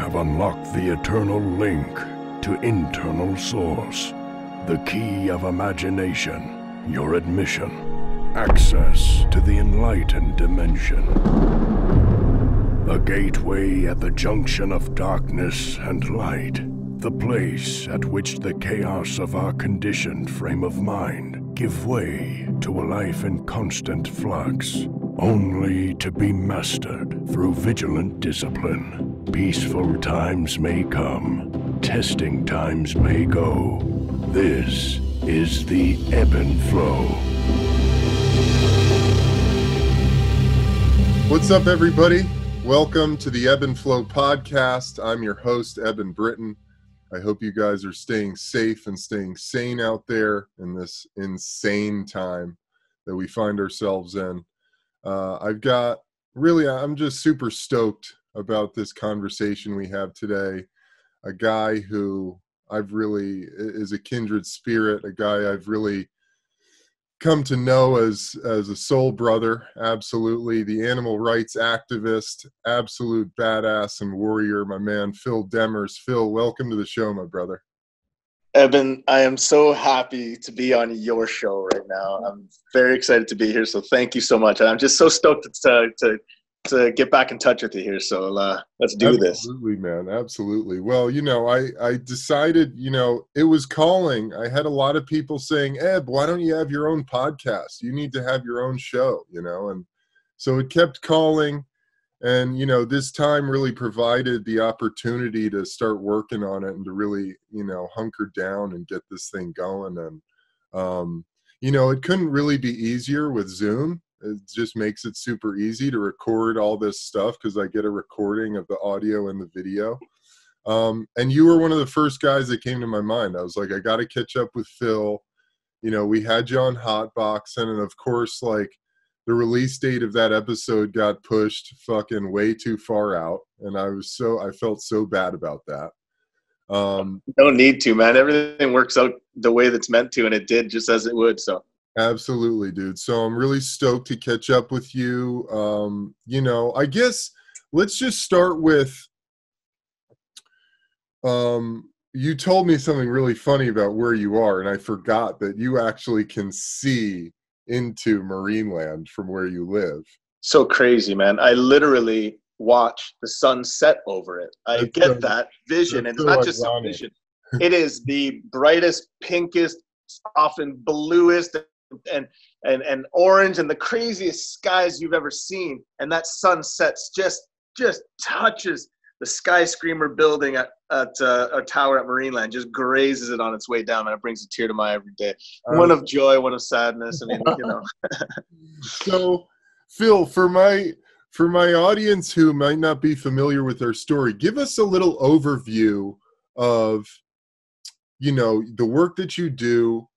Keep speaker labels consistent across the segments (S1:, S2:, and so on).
S1: have unlocked the eternal link to internal source, the key of imagination, your admission, access to the enlightened dimension. A gateway at the junction of darkness and light, the place at which the chaos of our conditioned frame of mind give way to a life in constant flux, only to be mastered through vigilant discipline. Peaceful times may come, testing times may go. This is the ebb and flow.
S2: What's up, everybody? Welcome to the Ebb and Flow podcast. I'm your host, Eben Britton. I hope you guys are staying safe and staying sane out there in this insane time that we find ourselves in. I'm just super stoked about this conversation we have today. A guy who is a kindred spirit, a guy I've really come to know as a soul brother, absolutely. The animal rights activist, absolute badass and warrior, my man, Phil Demers. Phil, welcome to the show, my brother.
S3: Eben, I am so happy to be on your show right now. I'm very excited to be here, so thank you so much. And I'm just so stoked to get back in touch with you here, so let's do this.
S2: Absolutely, man, absolutely. Well, I decided, it was calling. I had a lot of people saying, Eb, why don't you have your own podcast? You need to have your own show, and so it kept calling. And, this time really provided the opportunity to start working on it and to really, hunker down and get this thing going. And, it couldn't really be easier with Zoom. It just makes it super easy to record all this stuff because I get a recording of the audio and the video. And you were one of the first guys that came to my mind. I was like, I got to catch up with Phil. We had you on Hotboxin, and of course, the release date of that episode got pushed fucking way too far out. And I felt so bad about that.
S3: No need to, man. Everything works out the way that's meant to, and it did just as it would. So
S2: absolutely, dude. So I'm really stoked to catch up with you. I guess let's just start with, you told me something really funny about where you are, and I forgot that you actually can see into Marineland from where you live. So
S3: crazy, man. I literally watch the sun set over it. I get that vision, and it's not just some vision. It is the brightest, pinkest, often bluest, and orange, and the craziest skies you've ever seen. And that sunset just touches the skyscraper building at a tower at Marineland, just grazes it on its way down, and it brings a tear to my eye every day. One of joy, one of sadness. I mean,
S2: So, Phil, for my audience who might not be familiar with our story, give us a little overview of, the work that you do,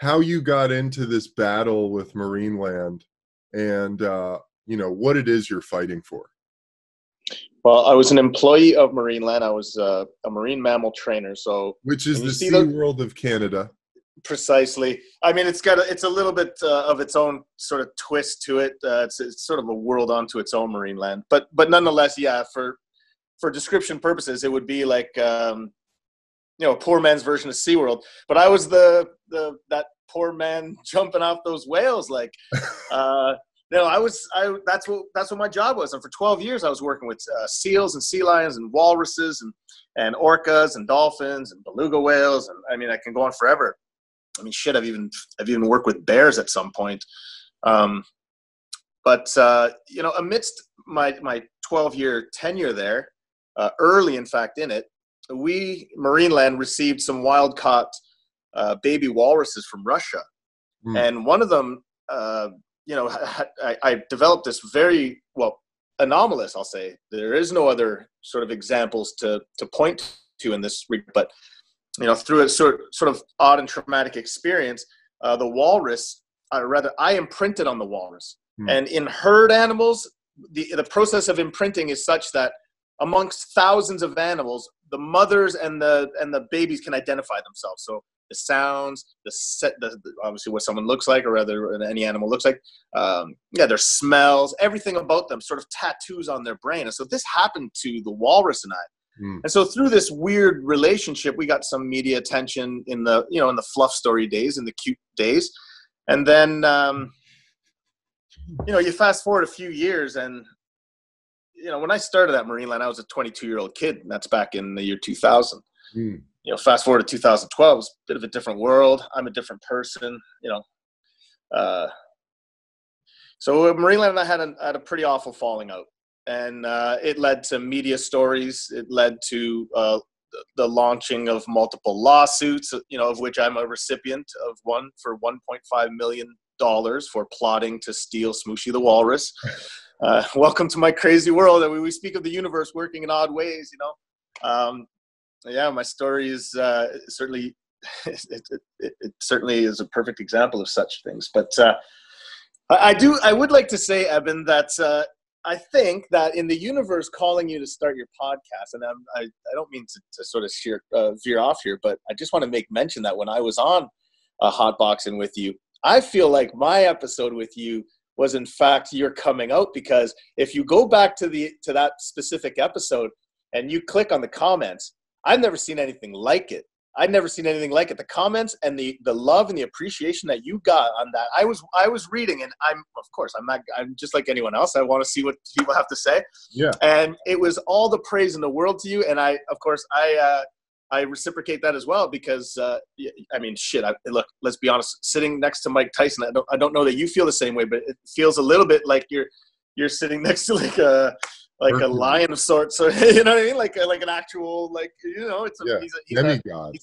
S2: how you got into this battle with Marineland, and what it is you're fighting for.
S3: Well, I was an employee of Marineland. I was a marine mammal trainer. So,
S2: which is the SeaWorld of Canada.
S3: Precisely. I mean, it's a little bit of its own sort of twist to it. It's sort of a world onto its own, Marineland. But nonetheless, yeah, for description purposes, it would be like a poor man's version of SeaWorld. But I was that poor man jumping off those whales, that's what my job was. And for 12 years, I was working with seals and sea lions and walruses and orcas and dolphins and beluga whales. And I mean, I can go on forever. I mean, shit, I've even worked with bears at some point. But amidst my 12-year tenure there, early, in fact, in it, Marineland received some wild-caught baby walruses from Russia. And one of them, I developed this very, anomalous, I'll say. There is no other sort of examples to point to in this, but, through a sort of odd and traumatic experience, the walrus, I imprinted on the walrus. And in herd animals, the process of imprinting is such that amongst thousands of animals, the mothers and the babies can identify themselves. So the sounds, obviously what someone looks like, or rather any animal looks like, their smells, everything about them sort of tattoos on their brain. And so this happened to the walrus and I.
S2: Mm.
S3: And so through this weird relationship, we got some media attention in the, in the fluff story days, in the cute days. And then, you fast forward a few years, and, when I started at Marineland, I was a 22-year-old kid, and that's back in the year 2000.
S2: Mm.
S3: Fast forward to 2012, it's a bit of a different world. I'm a different person, So at Marineland, I had a pretty awful falling out. And it led to media stories. It led to the launching of multiple lawsuits, of which I'm a recipient of one for $1.5 million for plotting to steal Smooshy the Walrus. Welcome to my crazy world. We speak of the universe working in odd ways, my story is certainly, it certainly is a perfect example of such things. But I would like to say, Eben, that I think that in the universe calling you to start your podcast, and I don't mean to sort of veer off here, but I just want to make mention that when I was on Hotboxin with you, I feel like my episode with you was in fact your coming out, because if you go back to that specific episode and you click on the comments, I've never seen anything like it. I'd never seen anything like it. The comments and the love and the appreciation that you got on that. I was reading, and I'm just like anyone else. I want to see what people have to say.
S2: Yeah.
S3: And it was all the praise in the world to you. And I reciprocate that as well, because look, let's be honest, sitting next to Mike Tyson, I don't know that you feel the same way, but it feels a little bit like you're sitting next to like a lion of sorts, or you know what I mean, like an actual, he's a
S2: demigod.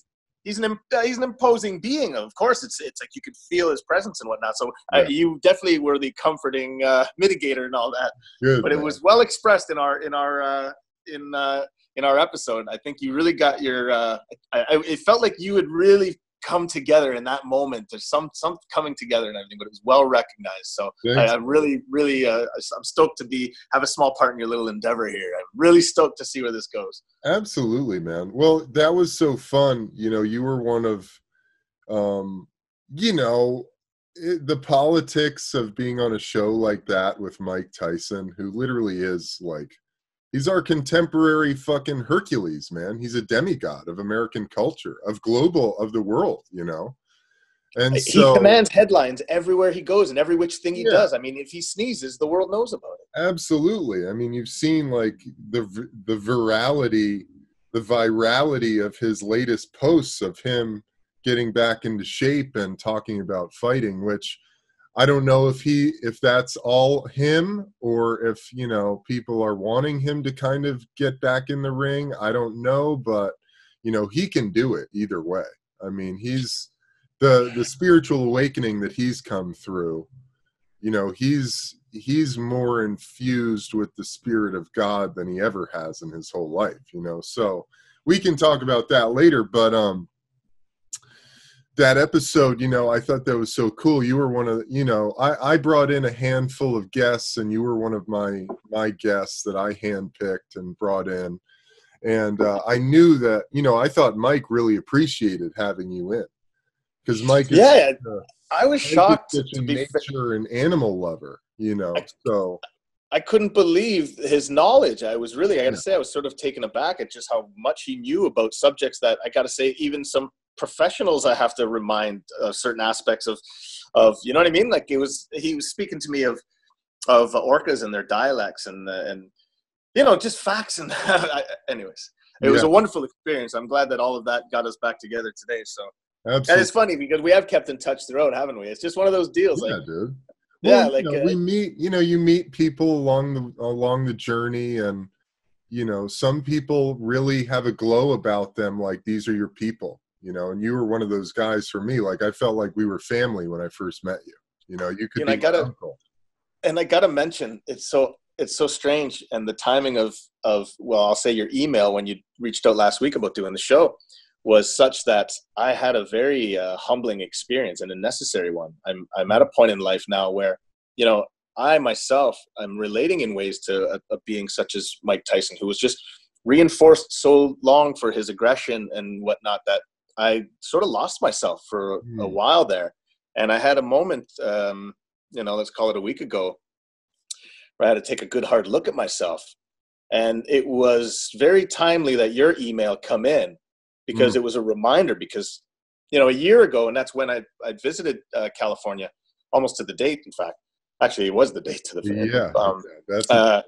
S3: He's an imposing being. Of course, it's like you could feel his presence and whatnot. So you definitely were the comforting mitigator and all that.
S2: Good,
S3: but
S2: man.
S3: It was well expressed in our episode. I think you really got your. It felt like you had really come together in that moment. There's some coming together and everything, but it was well recognized. So I'm really, really, I'm stoked to have a small part in your little endeavor here. I'm really stoked to see where this goes.
S2: Absolutely, man. Well, that was so fun. You were one of, the politics of being on a show like that with Mike Tyson, who literally is like, he's our contemporary fucking Hercules, man. He's a demigod of American culture, of the world, And so
S3: he commands headlines everywhere he goes and every which thing he does. I mean, if he sneezes, the world knows about it.
S2: Absolutely. I mean, you've seen like the virality of his latest posts of him getting back into shape and talking about fighting, which I don't know if that's all him, or if, people are wanting him to kind of get back in the ring. I don't know, but, he can do it either way. I mean, he's the spiritual awakening that he's come through, he's more infused with the spirit of God than he ever has in his whole life, so we can talk about that later. But, that episode, I thought that was so cool. You were one of, I brought in a handful of guests, and you were one of my guests that I handpicked and brought in. And I knew that, I thought Mike really appreciated having you in, because Mike is
S3: I was shocked
S2: such a nature and animal lover, so.
S3: I couldn't believe his knowledge. I got to say, I was sort of taken aback at just how much he knew about subjects that, I got to say, even some professionals I have to remind certain aspects of, you know what I mean? Like he was speaking to me of orcas and their dialects and just facts. And anyways, it was a wonderful experience. I'm glad that all of that got us back together today. So
S2: absolutely.
S3: And it's funny because we have kept in touch throughout, haven't we? It's just one of those deals.
S2: Yeah,
S3: like,
S2: dude.
S3: Well,
S2: we meet, you meet people along the journey, and, some people really have a glow about them. Like, these are your people, and you were one of those guys for me. Like, I felt like we were family when I first met you. You could be my uncle.
S3: And I got to mention, it's so strange. And the timing of, well, I'll say your email when you reached out last week about doing the show was such that I had a very humbling experience, and a necessary one. I'm at a point in life now where, I myself, I'm relating in ways to a being such as Mike Tyson, who was just reinforced so long for his aggression and whatnot that I sort of lost myself for a while there. And I had a moment, let's call it a week ago, where I had to take a good hard look at myself. And it was very timely that your email come in, because it was a reminder, because, you know, a year ago, and that's when I visited California, almost to the date, in fact. Actually, it was the date to the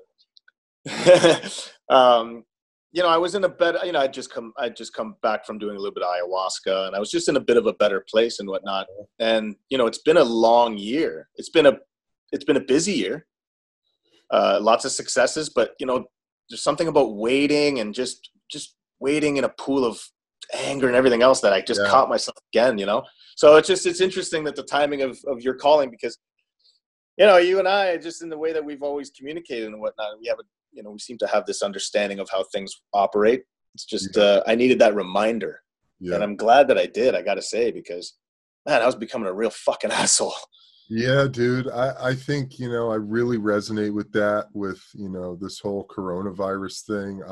S3: you know, I was in a better, you know, I'd just come back from doing a little bit of ayahuasca, and I was just in a bit of a better place and whatnot. And, you know, it's been a long year. It's been a busy year. Lots of successes, but, you know, there's something about waiting and just waiting in a pool of anger and everything else that I just caught myself again, you know? So it's interesting that the timing of your calling, because, you know, you and I, just in the way that we've always communicated and whatnot, we seem to have this understanding of how things operate. It's just, I needed that reminder, and I'm glad that I did, I got to say, because, man, I was becoming a real fucking asshole.
S2: Yeah, dude. I think, you know, I really resonate with that, with, you know, this whole coronavirus thing.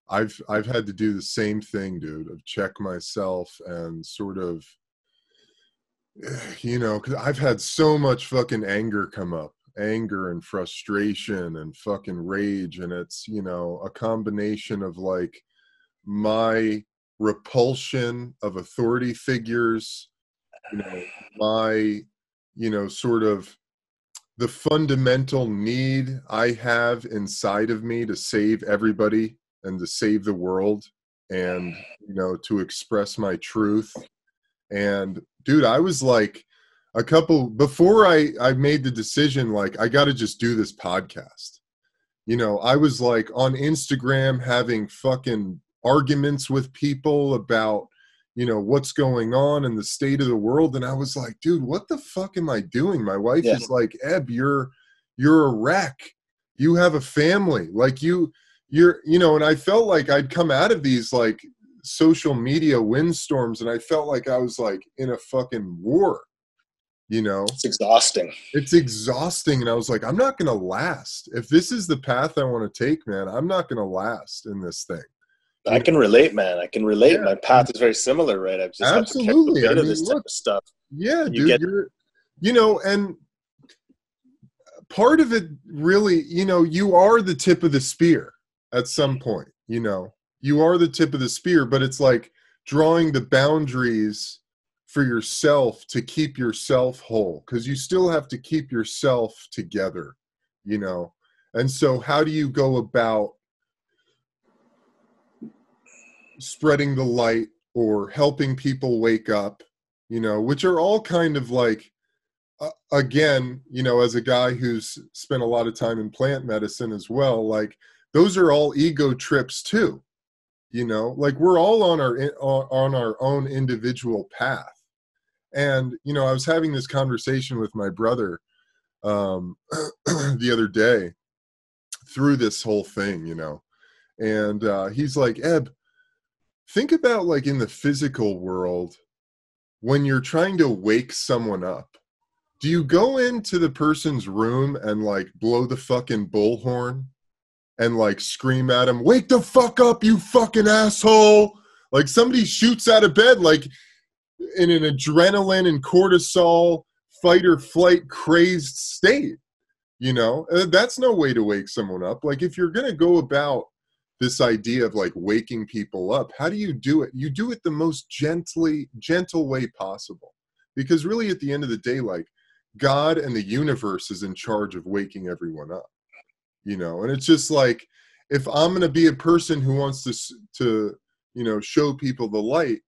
S2: I've had to do the same thing, dude, of check myself and sort of, you know, because I've had so much fucking anger come up, anger and frustration and fucking rage. And it's, you know, a combination of like my repulsion of authority figures, you know, my, you know, sort of the fundamental need I have inside of me to save everybody and to save the world, and, you know, to express my truth. And dude, I was like, before I made the decision, like, I got to just do this podcast. You know, I was like on Instagram having fucking arguments with people about, you know, what's going on in the state of the world. And I was like, dude, what the fuck am I doing? My wife is like, Eb, you're a wreck. You have a family. Like you're, you know, and I felt like I'd come out of these like social media windstorms, and I felt like I was like in a fucking war, you know?
S3: It's exhausting.
S2: It's exhausting. And I was like, I'm not going to last. If this is the path I want to take, man, I'm not going to last in this thing.
S3: I can relate, man. I can relate. Yeah. My path is very similar, right? I've just
S2: absolutely
S3: had to this type of stuff.
S2: Yeah, dude, you're, you know, and part of it really, you know, you are the tip of the spear at some point, you know, you are the tip of the spear, but it's like drawing the boundaries for yourself to keep yourself whole, because you still have to keep yourself together, you know. And so how do you go about spreading the light or helping people wake up, you know, which are all kind of like, again, you know, as a guy who's spent a lot of time in plant medicine as well, like those are all ego trips too, you know, like we're all on our own individual path. And, you know, I was having this conversation with my brother the other day through this whole thing, you know, and he's like, Eb, think about like in the physical world, when you're trying to wake someone up, do you go into the person's room and like blow the fucking bullhorn and like scream at him, wake the fuck up, you fucking asshole? Like somebody shoots out of bed, like in an adrenaline and cortisol fight or flight crazed state, you know? That's no way to wake someone up. Like if you're going to go about this idea of like waking people up, how do you do it? You do it the most gentle way possible, because really at the end of the day, like God and the universe is in charge of waking everyone up, you know? And it's just like, if I'm going to be a person who wants to, you know, show people the light,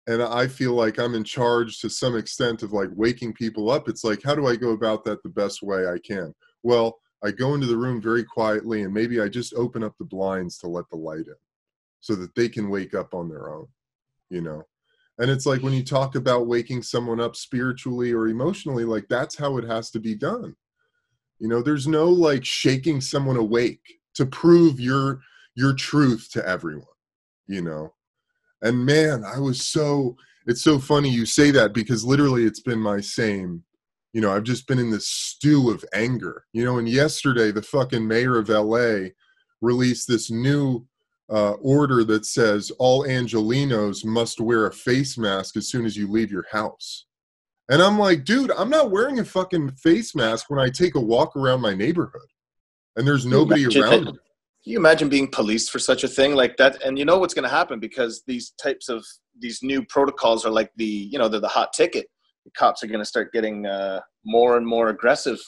S2: and I feel like I'm in charge to some extent of like waking people up, it's like, how do I go about that the best way I can? Well, I go into the room very quietly, and maybe I just open up the blinds to let the light in so that they can wake up on their own, you know? And it's like when you talk about waking someone up spiritually or emotionally, like that's how it has to be done. You know, there's no like shaking someone awake to prove your truth to everyone, you know? And man, it's so funny you say that, because literally it's been my same, you know, I've just been in this stew of anger, you know. And yesterday the fucking mayor of LA released this new order that says all Angelenos must wear a face mask as soon as you leave your house. And I'm like, dude, I'm not wearing a fucking face mask when I take a walk around my neighborhood. and there's nobody around you.
S3: Can you imagine being policed for such a thing like that? And you know what's going to happen, because these new protocols are like they're the hot ticket. The cops are going to start getting more and more aggressive.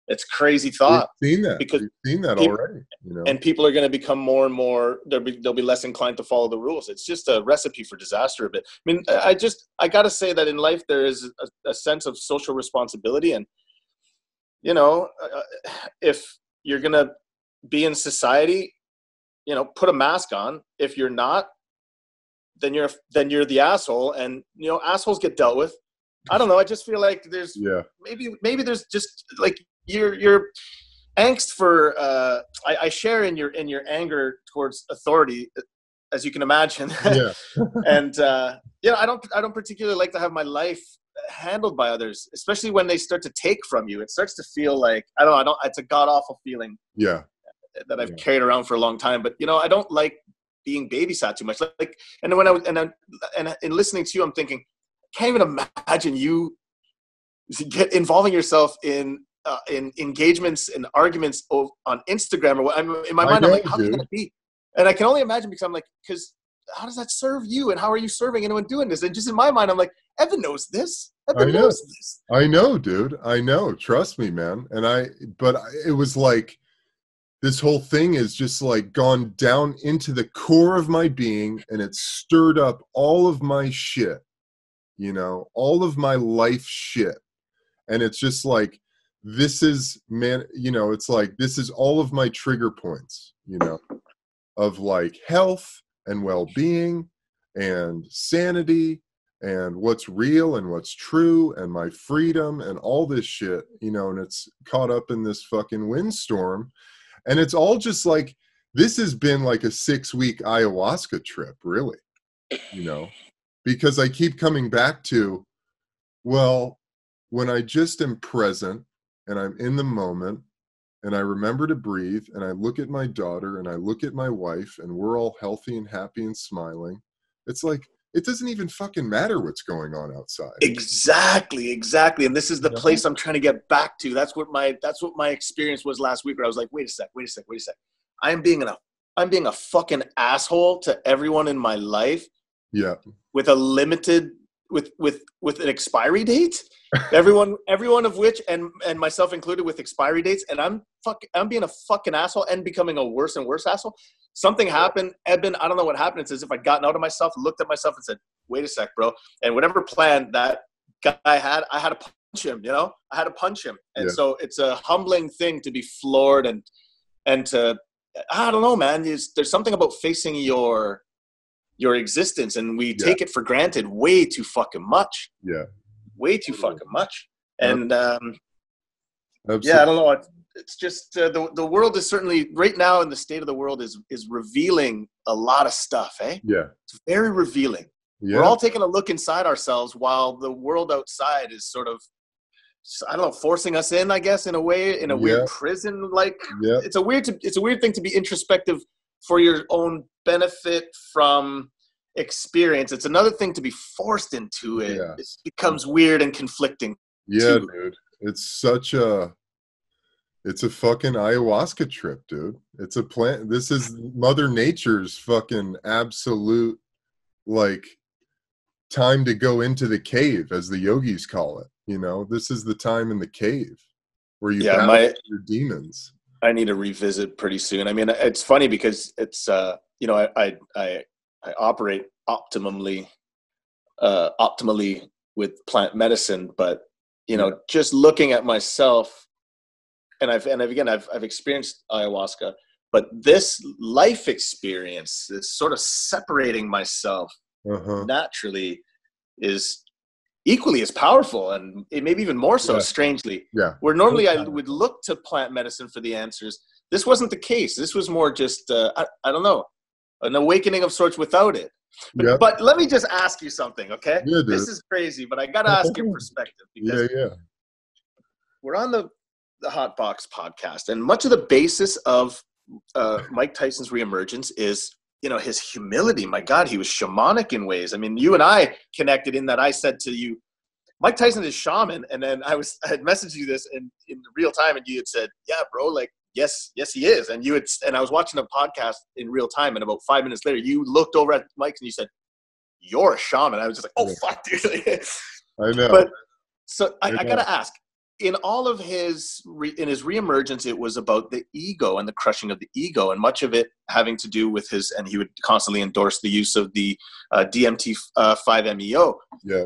S3: It's crazy thought.
S2: We've seen that.
S3: Because
S2: we've seen that already. You know?
S3: And people are going to become more and more. They'll be less inclined to follow the rules. It's just a recipe for disaster a bit. I mean, I got to say that in life there is a sense of social responsibility, and if you're going to be in society, put a mask on. If you're not, then you're the asshole, and assholes get dealt with. I don't know. I just feel like there's maybe there's just like your angst for I share in your anger towards authority, as you can imagine.
S2: Yeah.
S3: And I don't particularly like to have my life handled by others, especially when they start to take from you. It starts to feel like I don't it's a god awful feeling.
S2: Yeah.
S3: That I've carried around for a long time, but I don't like being babysat too much. Like, and then and in listening to you, I'm thinking, I can't even imagine you involving yourself in engagements and arguments on Instagram or what. In my mind, I'm like, how can that be? And I can only imagine, because how does that serve you, and how are you serving anyone doing this? And just in my mind, I'm like, Eben knows this. Eben knows this.
S2: I know, dude. I know. Trust me, man. But it was like, this whole thing is just like gone down into the core of my being, and it stirred up all of my shit, all of my life shit. And it's just like, this is, man, it's like, this is all of my trigger points, of like health and well-being and sanity and what's real and what's true and my freedom and all this shit, and it's caught up in this fucking windstorm. And it's all just like, this has been like a 6-week ayahuasca trip, really, because I keep coming back to, well, when I just am present and I'm in the moment and I remember to breathe and I look at my daughter and I look at my wife and we're all healthy and happy and smiling, it's like, it doesn't even fucking matter what's going on outside. Exactly.
S3: And this is the place I'm trying to get back to. That's what my experience was last week, where I was like, wait a sec. I'm being a fucking asshole to everyone in my life.
S2: Yeah.
S3: With a limited with an expiry date. Everyone of which, and myself included, with expiry dates, and I'm being a fucking asshole and becoming a worse and worse asshole. Something happened, Eben. I don't know what happened. It's as if I'd gotten out of myself, looked at myself, and said, "Wait a sec, bro." And whatever plan that guy had, I had to punch him. I had to punch him. And so it's a humbling thing to be floored and to, I don't know, man. There's something about facing your existence, and we take it for granted way too fucking much.
S2: Yeah.
S3: Way too fucking much. And I don't know. It's just the world is certainly right now, in the state of the world is revealing a lot of stuff.
S2: Yeah.
S3: It's very revealing. Yeah. We're all taking a look inside ourselves, while the world outside is sort of, I don't know, forcing us in, I guess, in a way, in a weird prison. Like it's a weird thing to be introspective for your own benefit from experience. It's another thing to be forced into it. Yeah. It becomes weird and conflicting.
S2: Yeah, too. Dude. It's a fucking ayahuasca trip, dude. It's a plant. This is Mother Nature's fucking absolute, like, time to go into the cave, as the yogis call it. This is the time in the cave where you battle your demons.
S3: I need to revisit pretty soon. I mean, it's funny because it's I operate optimally with plant medicine, but just looking at myself, and I've experienced ayahuasca, but this life experience, this sort of separating myself naturally, is equally as powerful, and maybe even more so, strangely.
S2: Yeah.
S3: Where normally I would look to plant medicine for the answers, this wasn't the case. This was more just, I don't know, an awakening of sorts without it. But let me just ask you something, okay?
S2: Yeah, dude.
S3: This is crazy, but I got to ask your perspective. Because we're on the Hotbox podcast, and much of the basis of Mike Tyson's reemergence is, his humility. My God, he was shamanic in ways. I mean, you and I connected in that I said to you, Mike Tyson is shaman. And then I had messaged you this in real time, and you had said, yeah, bro, like, yes, he is. And I was watching a podcast in real time, and about 5 minutes later, you looked over at Mike and you said, "You're a shaman." I was just like, "Oh, fuck, dude."
S2: I know.
S3: But so I got to ask, in all of his reemergence, it was about the ego and the crushing of the ego, and much of it having to do with and he would constantly endorse the use of the DMT-5-MeO.
S2: Yeah.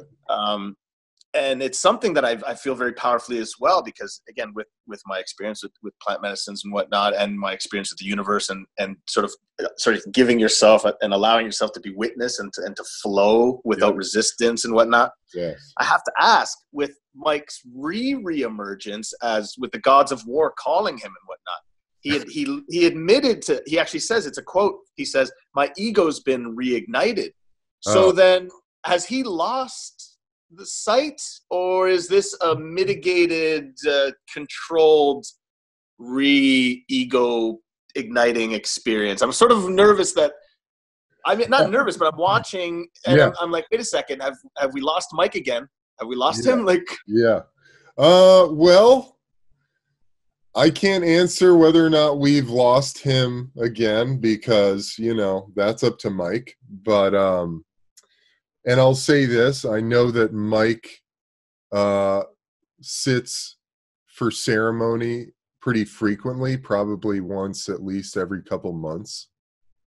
S3: And it's something that I feel very powerfully as well, because again, with my experience with plant medicines and whatnot, and my experience with the universe, and sort of giving yourself and allowing yourself to be witness and to flow without resistance and whatnot.
S2: Yes.
S3: I have to ask, with Mike's reemergence, as with the gods of war calling him and whatnot, he admitted to, he actually says, it's a quote, he says, "My ego's been reignited." So then, has he lost the sight, or is this a mitigated, controlled ego igniting experience? I'm sort of nervous that, I mean, not nervous, but I'm watching and I'm like, wait a second, have we lost Mike again? Have we lost him?
S2: Well, I can't answer whether or not we've lost him again, because, that's up to Mike. But, and I'll say this, I know that Mike sits for ceremony pretty frequently, probably once at least every couple months.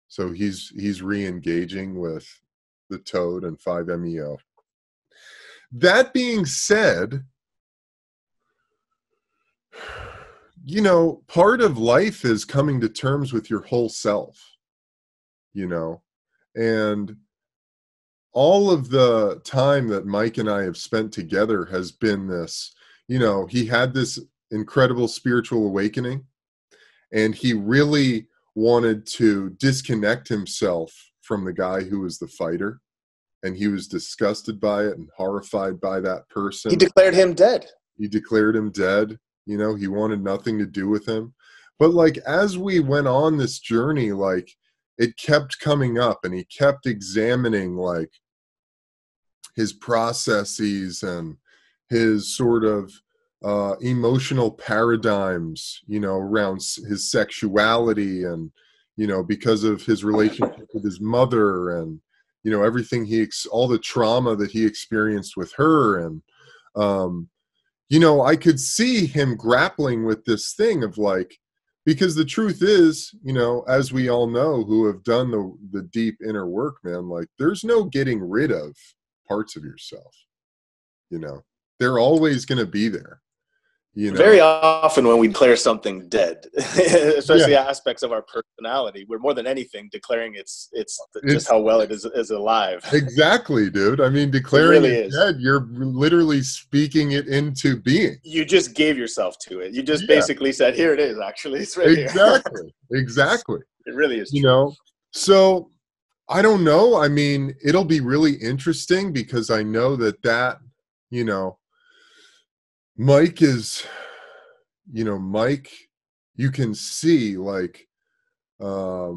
S2: So he's re-engaging with the toad and 5-MeO. That being said, part of life is coming to terms with your whole self, and all of the time that Mike and I have spent together has been this, he had this incredible spiritual awakening, and he really wanted to disconnect himself from the guy who was the fighter, and he was disgusted by it and horrified by that person.
S3: He declared him dead.
S2: He declared him dead. He wanted nothing to do with him. But as we went on this journey, it kept coming up, and he kept examining his processes and his sort of emotional paradigms, around his sexuality, and, because of his relationship with his mother, and, everything all the trauma that he experienced with her. And, I could see him grappling with this thing of because the truth is, as we all know who have done the deep inner work, man, there's no getting rid of parts of yourself. They're always going to be there.
S3: Very often when we declare something dead, especially aspects of our personality, we're more than anything declaring it's just how well it is alive.
S2: Exactly, dude. I mean, declaring it dead, you're literally speaking it into being.
S3: You just gave yourself to it. You just basically said, "Here it is. Actually, it's right here."
S2: Exactly.
S3: It really is true.
S2: So I don't know. I mean, it'll be really interesting, because I know that Mike is, Mike, you can see, there are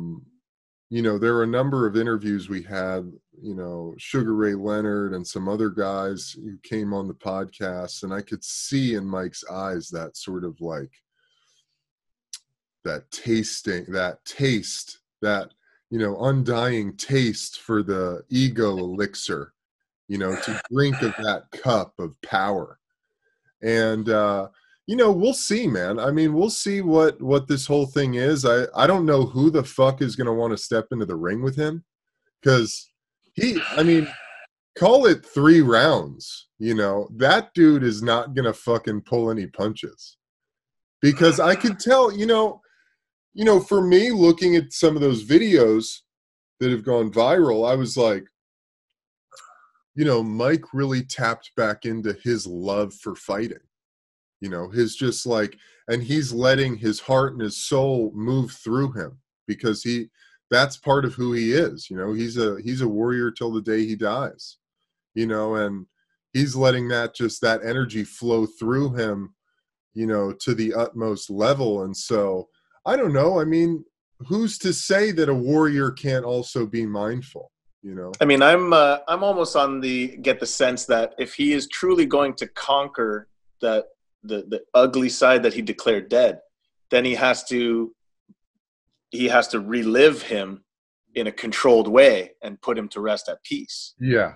S2: a number of interviews we had, Sugar Ray Leonard and some other guys who came on the podcast, and I could see in Mike's eyes that sort of that taste, that, undying taste for the ego elixir, to drink of that cup of power. And, we'll see, man. I mean, we'll see what this whole thing is. I don't know who the fuck is going to want to step into the ring with him, because call it 3 rounds, that dude is not going to fucking pull any punches, because I could tell, for me, looking at some of those videos that have gone viral, I was like, Mike really tapped back into his love for fighting, his just and he's letting his heart and his soul move through him, because that's part of who he is. He's a warrior till the day he dies, and he's letting that energy flow through him, to the utmost level. And so I don't know. I mean, who's to say that a warrior can't also be mindful?
S3: I mean, I'm almost get the sense that if he is truly going to conquer the ugly side that he declared dead, then he has to relive him in a controlled way and put him to rest at peace.
S2: Yeah.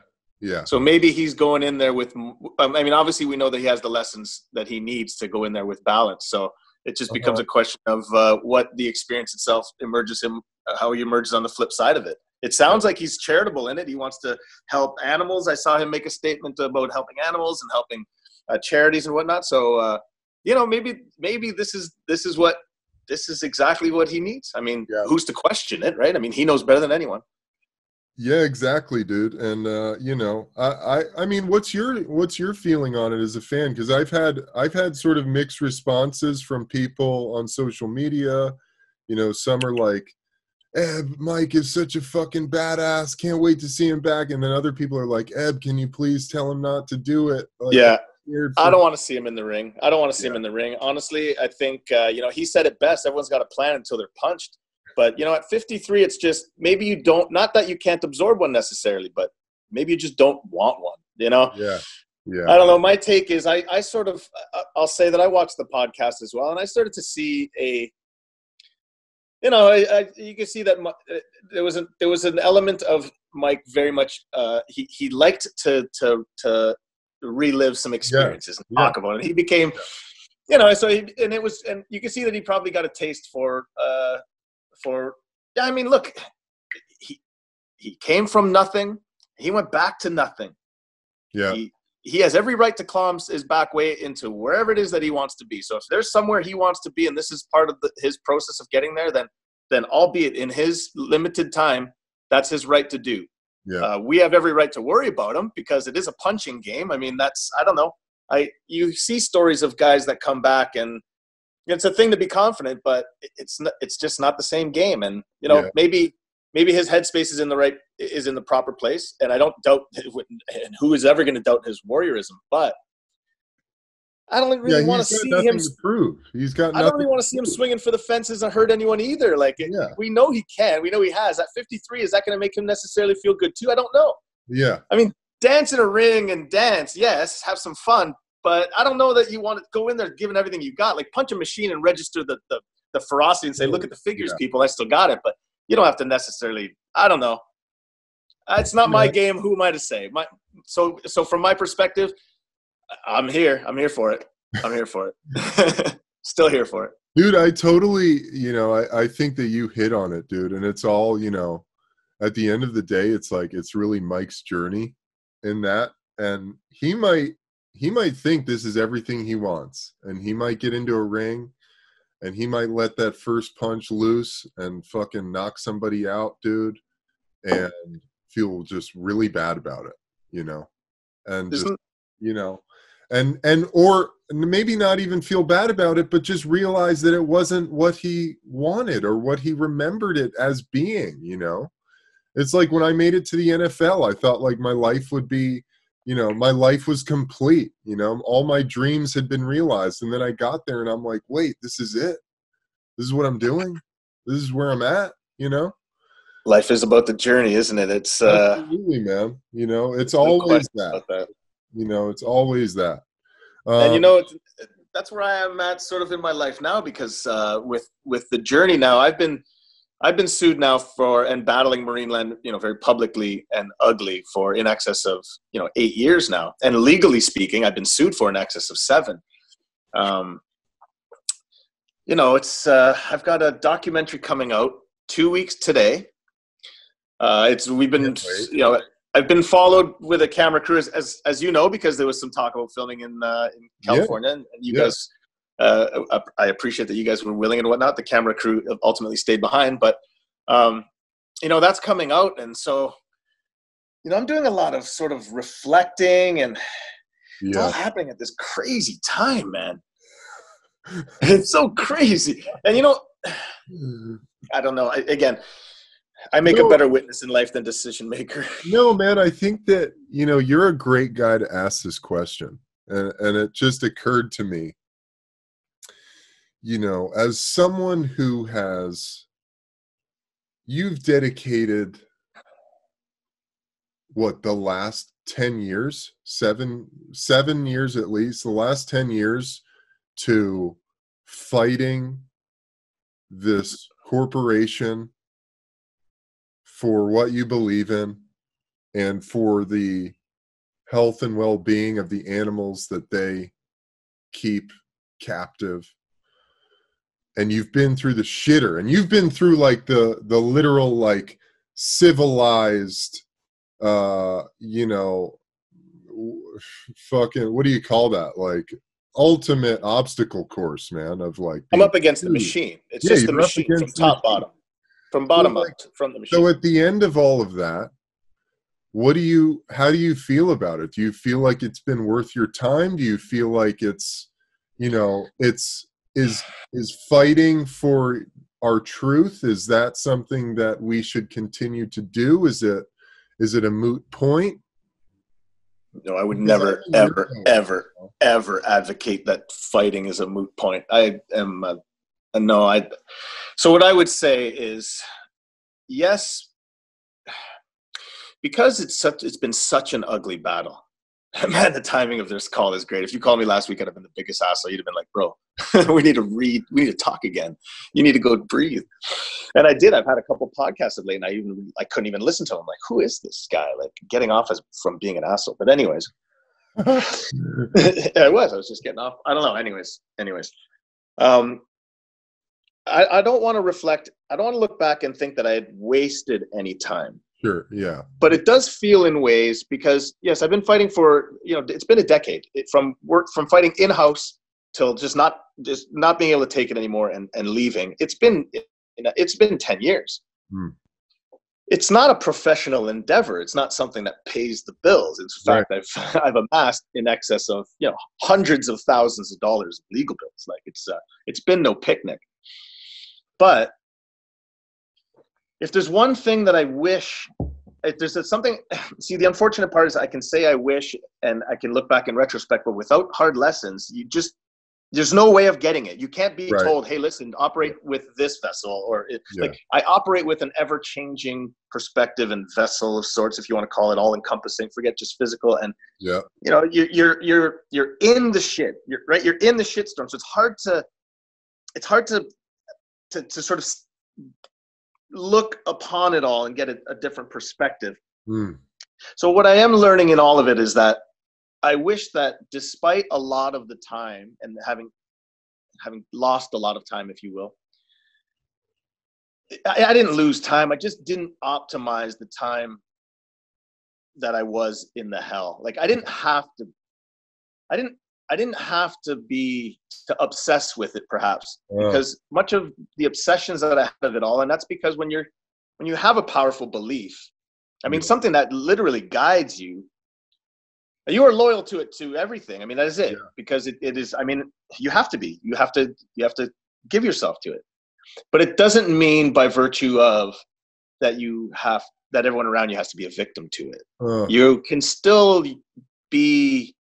S3: So maybe he's going in there with, I mean, obviously we know that he has the lessons that he needs to go in there with balance. So it just becomes a question of what the experience itself emerges him, how he emerges on the flip side of it. It sounds like he's charitable in it. He wants to help animals. I saw him make a statement about helping animals and helping charities and whatnot. So, maybe this is exactly what he needs. I mean, who's to question it, right? I mean, he knows better than anyone.
S2: Yeah, exactly, dude. And I mean, what's your feeling on it as a fan? Because I've had sort of mixed responses from people on social media. Some are like, Eb, Mike is such a fucking badass. Can't wait to see him back. And then other people are like, Eb, can you please tell him not to do it? Like,
S3: yeah. I don't want to see him in the ring. Honestly, I think, he said it best. Everyone's got a plan until they're punched. But, at 53, it's just maybe you don't, not that you can't absorb one necessarily, but maybe you just don't want one,
S2: Yeah.
S3: I don't know. My take is I sort of, I'll say that I watched the podcast as well. And I started to see you can see that there was an element of Mike very much, he liked to relive some experiences and talk about it. He became, so and you can see that he probably got a taste for, I mean, look, he came from nothing. He went back to nothing.
S2: Yeah.
S3: He has every right to claw his back way into wherever it is that he wants to be. So if there's somewhere he wants to be, and this is part of his process of getting there, then albeit in his limited time, that's his right to do.
S2: Yeah.
S3: We have every right to worry about him because it is a punching game. I mean, I don't know. You see stories of guys that come back, and it's a thing to be confident, but it's just not the same game. And maybe his headspace is in the proper place, and I don't doubt. And who is ever going to doubt his warriorism? But I don't really want to see him
S2: prove. I
S3: don't really want to see him swinging for the fences and hurt anyone either. Like we know he can. We know he has. At 53, is that going to make him necessarily feel good too? I don't know.
S2: Yeah.
S3: I mean, dance in a ring and dance, yes, have some fun. But I don't know that you want to go in there giving everything you got. Like punch a machine and register the ferocity and say, look at the figures, people. I still got it. But you don't have to necessarily. I don't know. It's not my game. Who am I to say? So from my perspective, I'm here. I'm here for it. Still here for it.
S2: Dude, I totally, I think that you hit on it, dude. And it's all, at the end of the day, it's like, it's really Mike's journey in that. And he might think this is everything he wants. And he might get into a ring and he might let that first punch loose and fucking knock somebody out, dude. And feel just really bad about it, and just, or maybe not even feel bad about it, but just realize that it wasn't what he wanted or what he remembered it as being, It's like when I made it to the NFL, I thought like my life would be, my life was complete, all my dreams had been realized. And then I got there and I'm like, wait, this is it. This is what I'm doing. This is where I'm at,
S3: Life is about the journey, isn't it? It's
S2: absolutely, man. It's always that. It's always that.
S3: And that's where I am at sort of in my life now, because with the journey now, I've been sued now for and battling Marineland, very publicly and ugly for in excess of 8 years now, and legally speaking, I've been sued for in excess of 7. It's I've got a documentary coming out 2 weeks today. We've been I've been followed with a camera crew as you know, because there was some talk about filming in California, and you guys. I appreciate that you guys were willing and whatnot. The camera crew ultimately stayed behind, but that's coming out, and so I'm doing a lot of sort of reflecting, and it's all happening at this crazy time, man. It's so crazy, and I don't know. I make a better witness in life than decision maker.
S2: No, man, I think that, you're a great guy to ask this question. And it just occurred to me, as someone who you've dedicated, the last 10 years, 7 years at least, the last 10 years to fighting this corporation for what you believe in and for the health and well-being of the animals that they keep captive. And you've been through the shitter, and you've been through like the literal like civilized you know, fucking, what do you call that, like ultimate obstacle course, man, of like
S3: I'm up against the machine. It's just the machine from top bottom, from bottom up, from the machine.
S2: So at the end of all of that, how do you feel about it? Do you feel like it's been worth your time? Do you feel like it's, you know, is fighting for our truth, is that something that we should continue to do? Is it a moot point?
S3: No, I would never, ever advocate that fighting is a moot point. So what I would say is, yes, because it's been such an ugly battle. Man, the timing of this call is great. If you called me last week, I'd have been the biggest asshole. You'd have been like, bro, we need to talk again. You need to go breathe. And I did. I've had a couple podcasts of late, and I couldn't even listen to them. Like, who is this guy? Like, getting off from being an asshole. But anyways, I was just getting off. I don't know. Anyways. I don't want to reflect. I don't want to look back and think that I had wasted any time.
S2: Sure. Yeah.
S3: But it does feel in ways, because yes, I've been fighting for, it's been a decade from fighting in-house till just not being able to take it anymore and leaving. It's been 10 years. Mm. It's not a professional endeavor. It's not something that pays the bills. In fact, right. I've amassed in excess of, hundreds of thousands of dollars of legal bills. Like it's been no picnic. But if there's one thing that I wish, if there's something, see, the unfortunate part is I can say I wish and I can look back in retrospect, but without hard lessons, there's no way of getting it. You can't be told, hey, listen, operate with this vessel, or like I operate with an ever-changing perspective and vessel of sorts, if you want to call it all-encompassing. Forget just physical. And you're in the shit. You're in the shitstorm. So it's hard to sort of look upon it all and get a different perspective. Mm. So what I am learning in all of it is that I wish that despite a lot of the time and having lost a lot of time, if you will, I didn't lose time. I just didn't optimize the time that I was in the hell. Like I didn't have to obsess with it, perhaps, because much of the obsessions that I had of it all, and that's because when you have a powerful belief, I mean, something that literally guides you, you are loyal to it, to everything. I mean, that is it, because it is. I mean, you have to be. You have to give yourself to it, but it doesn't mean by virtue of that that everyone around you has to be a victim to it. You can still be.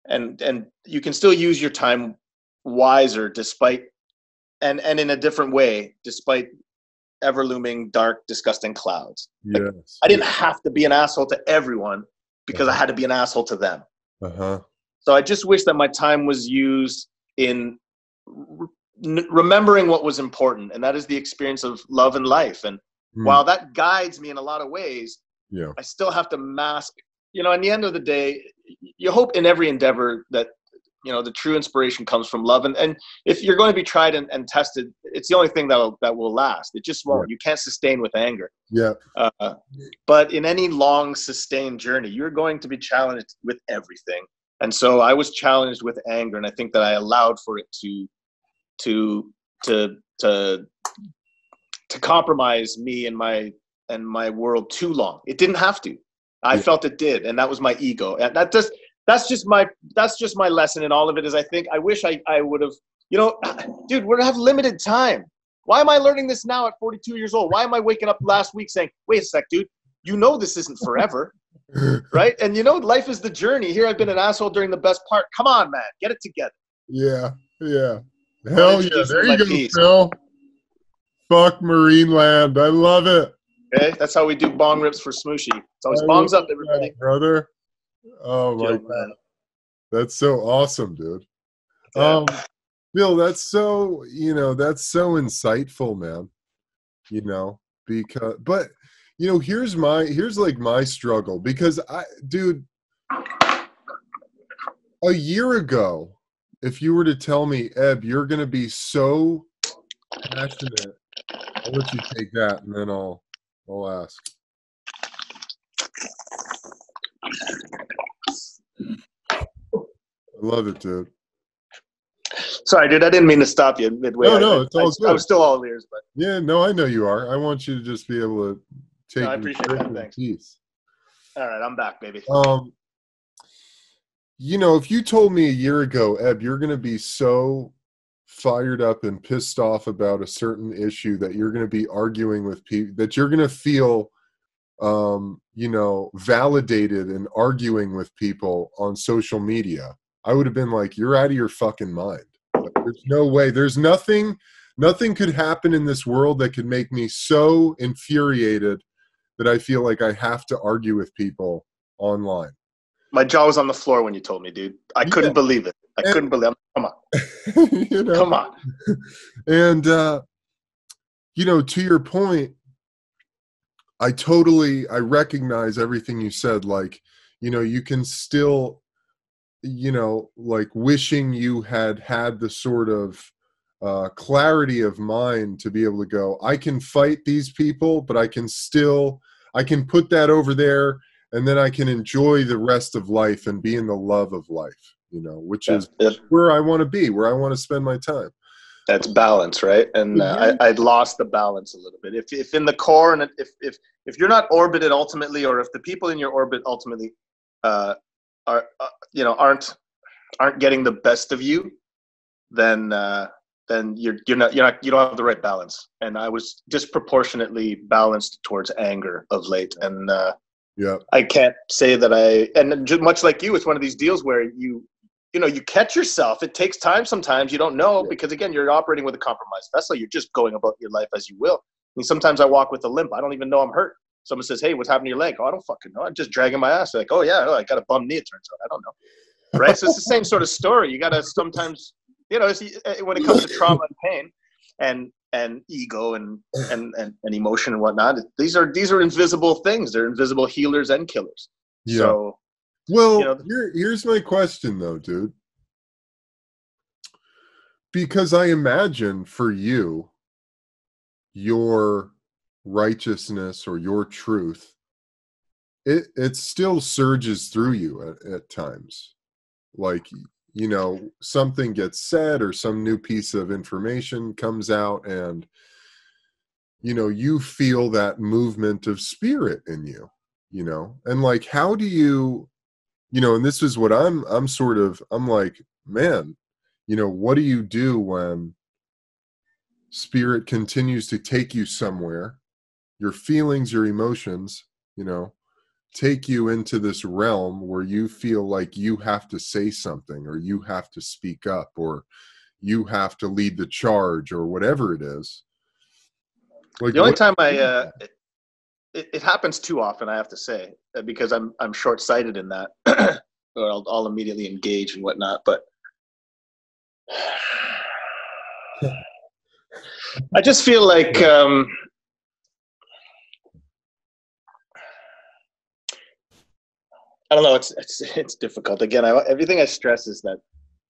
S3: And you can still use your time wiser despite and in a different way, despite ever looming dark, disgusting clouds. Yes. Like, I didn't have to be an asshole to everyone because I had to be an asshole to them. So I just wish that my time was used in remembering what was important, and that is the experience of love and life. And while that guides me in a lot of ways, I still have to mask. In the end of the day, you hope in every endeavor that, the true inspiration comes from love. And if you're going to be tried and tested, it's the only thing that will last. It just won't. You can't sustain with anger. Yeah. But in any long, sustained journey, you're going to be challenged with everything. And so I was challenged with anger, and I think that I allowed for it to compromise me and my world too long. It didn't have to. I felt it did, and that was my ego. And that's just my lesson in all of it. Is I wish I would have, dude, we're gonna have limited time. Why am I learning this now at 42 years old? Why am I waking up last week saying, wait a sec, dude, this isn't forever, right? And life is the journey. Here I've been an asshole during the best part. Come on, man, get it together. Yeah.
S2: Hell yeah, there you go, Phil. Fuck Marineland, I love it.
S3: Okay, that's how we do bong rips for Smooshy. It's always bongs up, everybody.
S2: That, brother. Oh my God. That's so awesome, dude. Yeah. Bill, that's so, that's so insightful, man. But here's like my struggle, because dude, a year ago, if you were to tell me, Eb, you're going to be so passionate, I'll let you take that and then I'll ask. I love it, dude.
S3: Sorry, dude, I didn't mean to stop you midway.
S2: No, it's all good.
S3: I was still all ears, but
S2: yeah, no, I know you are. I want you to just be able to take.
S3: No, I appreciate that. Thanks.
S2: Peace.
S3: All right, I'm back, baby.
S2: If you told me a year ago, Eb, you're going to be so fired up and pissed off about a certain issue that you're going to be arguing with people, that you're going to feel, validated and arguing with people on social media, I would have been like, you're out of your fucking mind. Like, there's no way. There's nothing could happen in this world that could make me so infuriated that I feel like I have to argue with people online.
S3: My jaw was on the floor when you told me, dude. I couldn't believe it. I couldn't believe it. Come on. Come on.
S2: And, to your point, I recognize everything you said. Like, you can still, like wishing you had the sort of clarity of mind to be able to go, I can fight these people, but I can put that over there, and then I can enjoy the rest of life and be in the love of life, which is where I want to be, where I want to spend my time.
S3: That's balance, right? And I'd lost the balance a little bit. If in the core, and if you're not orbited ultimately, or if the people in your orbit ultimately aren't getting the best of you, then you don't have the right balance. And I was disproportionately balanced towards anger of late, and I can't say that and much like you, it's one of these deals where you catch yourself. It takes time sometimes. You don't know, because again, you're operating with a compromised vessel. You're just going about your life as you will. I mean, sometimes I walk with a limp. I don't even know I'm hurt. Someone says, hey, what's happened to your leg? Oh, I don't fucking know. I'm just dragging my ass. They're like, oh yeah, I got a bum knee, it turns out. I don't know. Right? So it's the same sort of story. You got to sometimes, when it comes to trauma and pain and ego and emotion and whatnot, these are invisible things. They're invisible healers and killers.
S2: Yeah.
S3: So,
S2: well, here's my question though, dude. Because I imagine for you, your righteousness or your truth, it still surges through you at times. Like, something gets said or some new piece of information comes out, and you feel that movement of spirit in you, and like, how do you, and this is what I'm like, man, what do you do when spirit continues to take you somewhere, your feelings, your emotions, take you into this realm where you feel like you have to say something, or you have to speak up, or you have to lead the charge, or whatever it is. Like,
S3: the only time it happens too often, I have to say, because I'm short-sighted in that, or I'll immediately engage and whatnot. But I just feel like I don't know. It's difficult. Again, everything I stress is that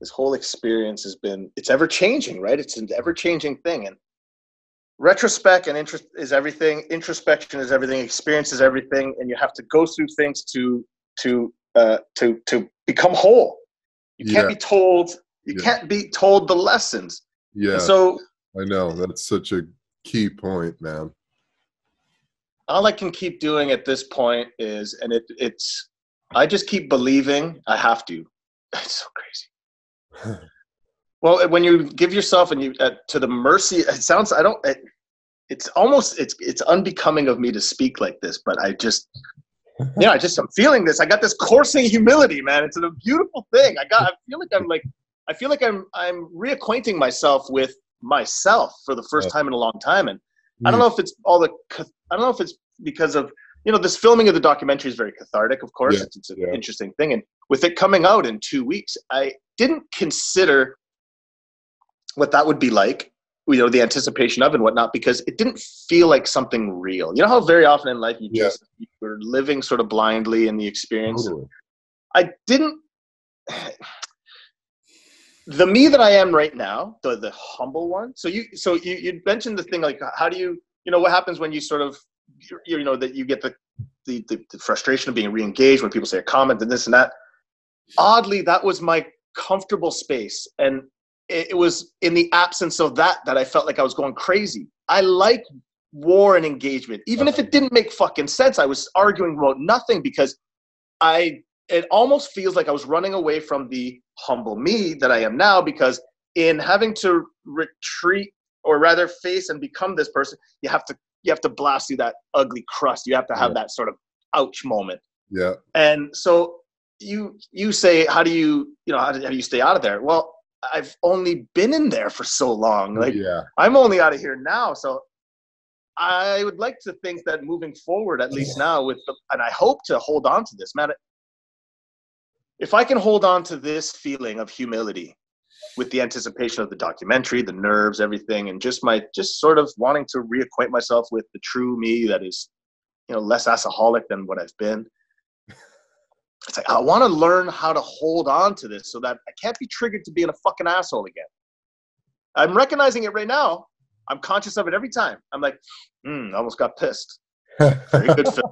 S3: this whole experience it's ever changing, right? It's an ever changing thing, and retrospect and interest is everything. Introspection is everything. Experience is everything, and you have to go through things to become whole. You can't be told. You can't be told the lessons.
S2: Yeah.
S3: And so
S2: I know that's such a key point, man.
S3: All I can keep doing at this point is, and it's. I just keep believing. I have to. It's so crazy. Well, when you give yourself and you to the mercy, it sounds. It's almost. It's unbecoming of me to speak like this, but I'm feeling this. I got this coursing humility, man. It's a beautiful thing. I feel like I'm reacquainting myself with myself for the first time in a long time, and I don't know if it's because of. This filming of the documentary is very cathartic, of course. Yeah, it's an interesting thing. And with it coming out in 2 weeks, I didn't consider what that would be like, you know, the anticipation of and whatnot, because it didn't feel like something real. You know how very often in life you're living sort of blindly in the experience.
S2: Totally.
S3: I didn't. The me that I am right now, the humble one. So you mentioned the thing, like, how do you know, what happens when you sort of, you know, that you get the frustration of being re-engaged when people say a comment and this and that. Oddly, that was my comfortable space, and it was in the absence of that I felt like I was going crazy. I like war and engagement, even if it didn't make fucking sense. I was arguing about nothing because it almost feels like I was running away from the humble me that I am now, because in having to retreat, or rather face and become this person, you have to blast through that ugly crust. You have to have that sort of ouch moment.
S2: Yeah.
S3: And so you say, how do you stay out of there? Well, I've only been in there for so long. Like, I'm only out of here now. So I would like to think that moving forward, at least now, and I hope to hold on to this, man. If I can hold on to this feeling of humility with the anticipation of the documentary, the nerves, everything, and just sort of wanting to reacquaint myself with the true me that is, you know, less assholic than what I've been. It's like, I want to learn how to hold on to this so that I can't be triggered to being a fucking asshole again. I'm recognizing it right now. I'm conscious of it every time. I'm like, I almost got pissed. Very good, Phil.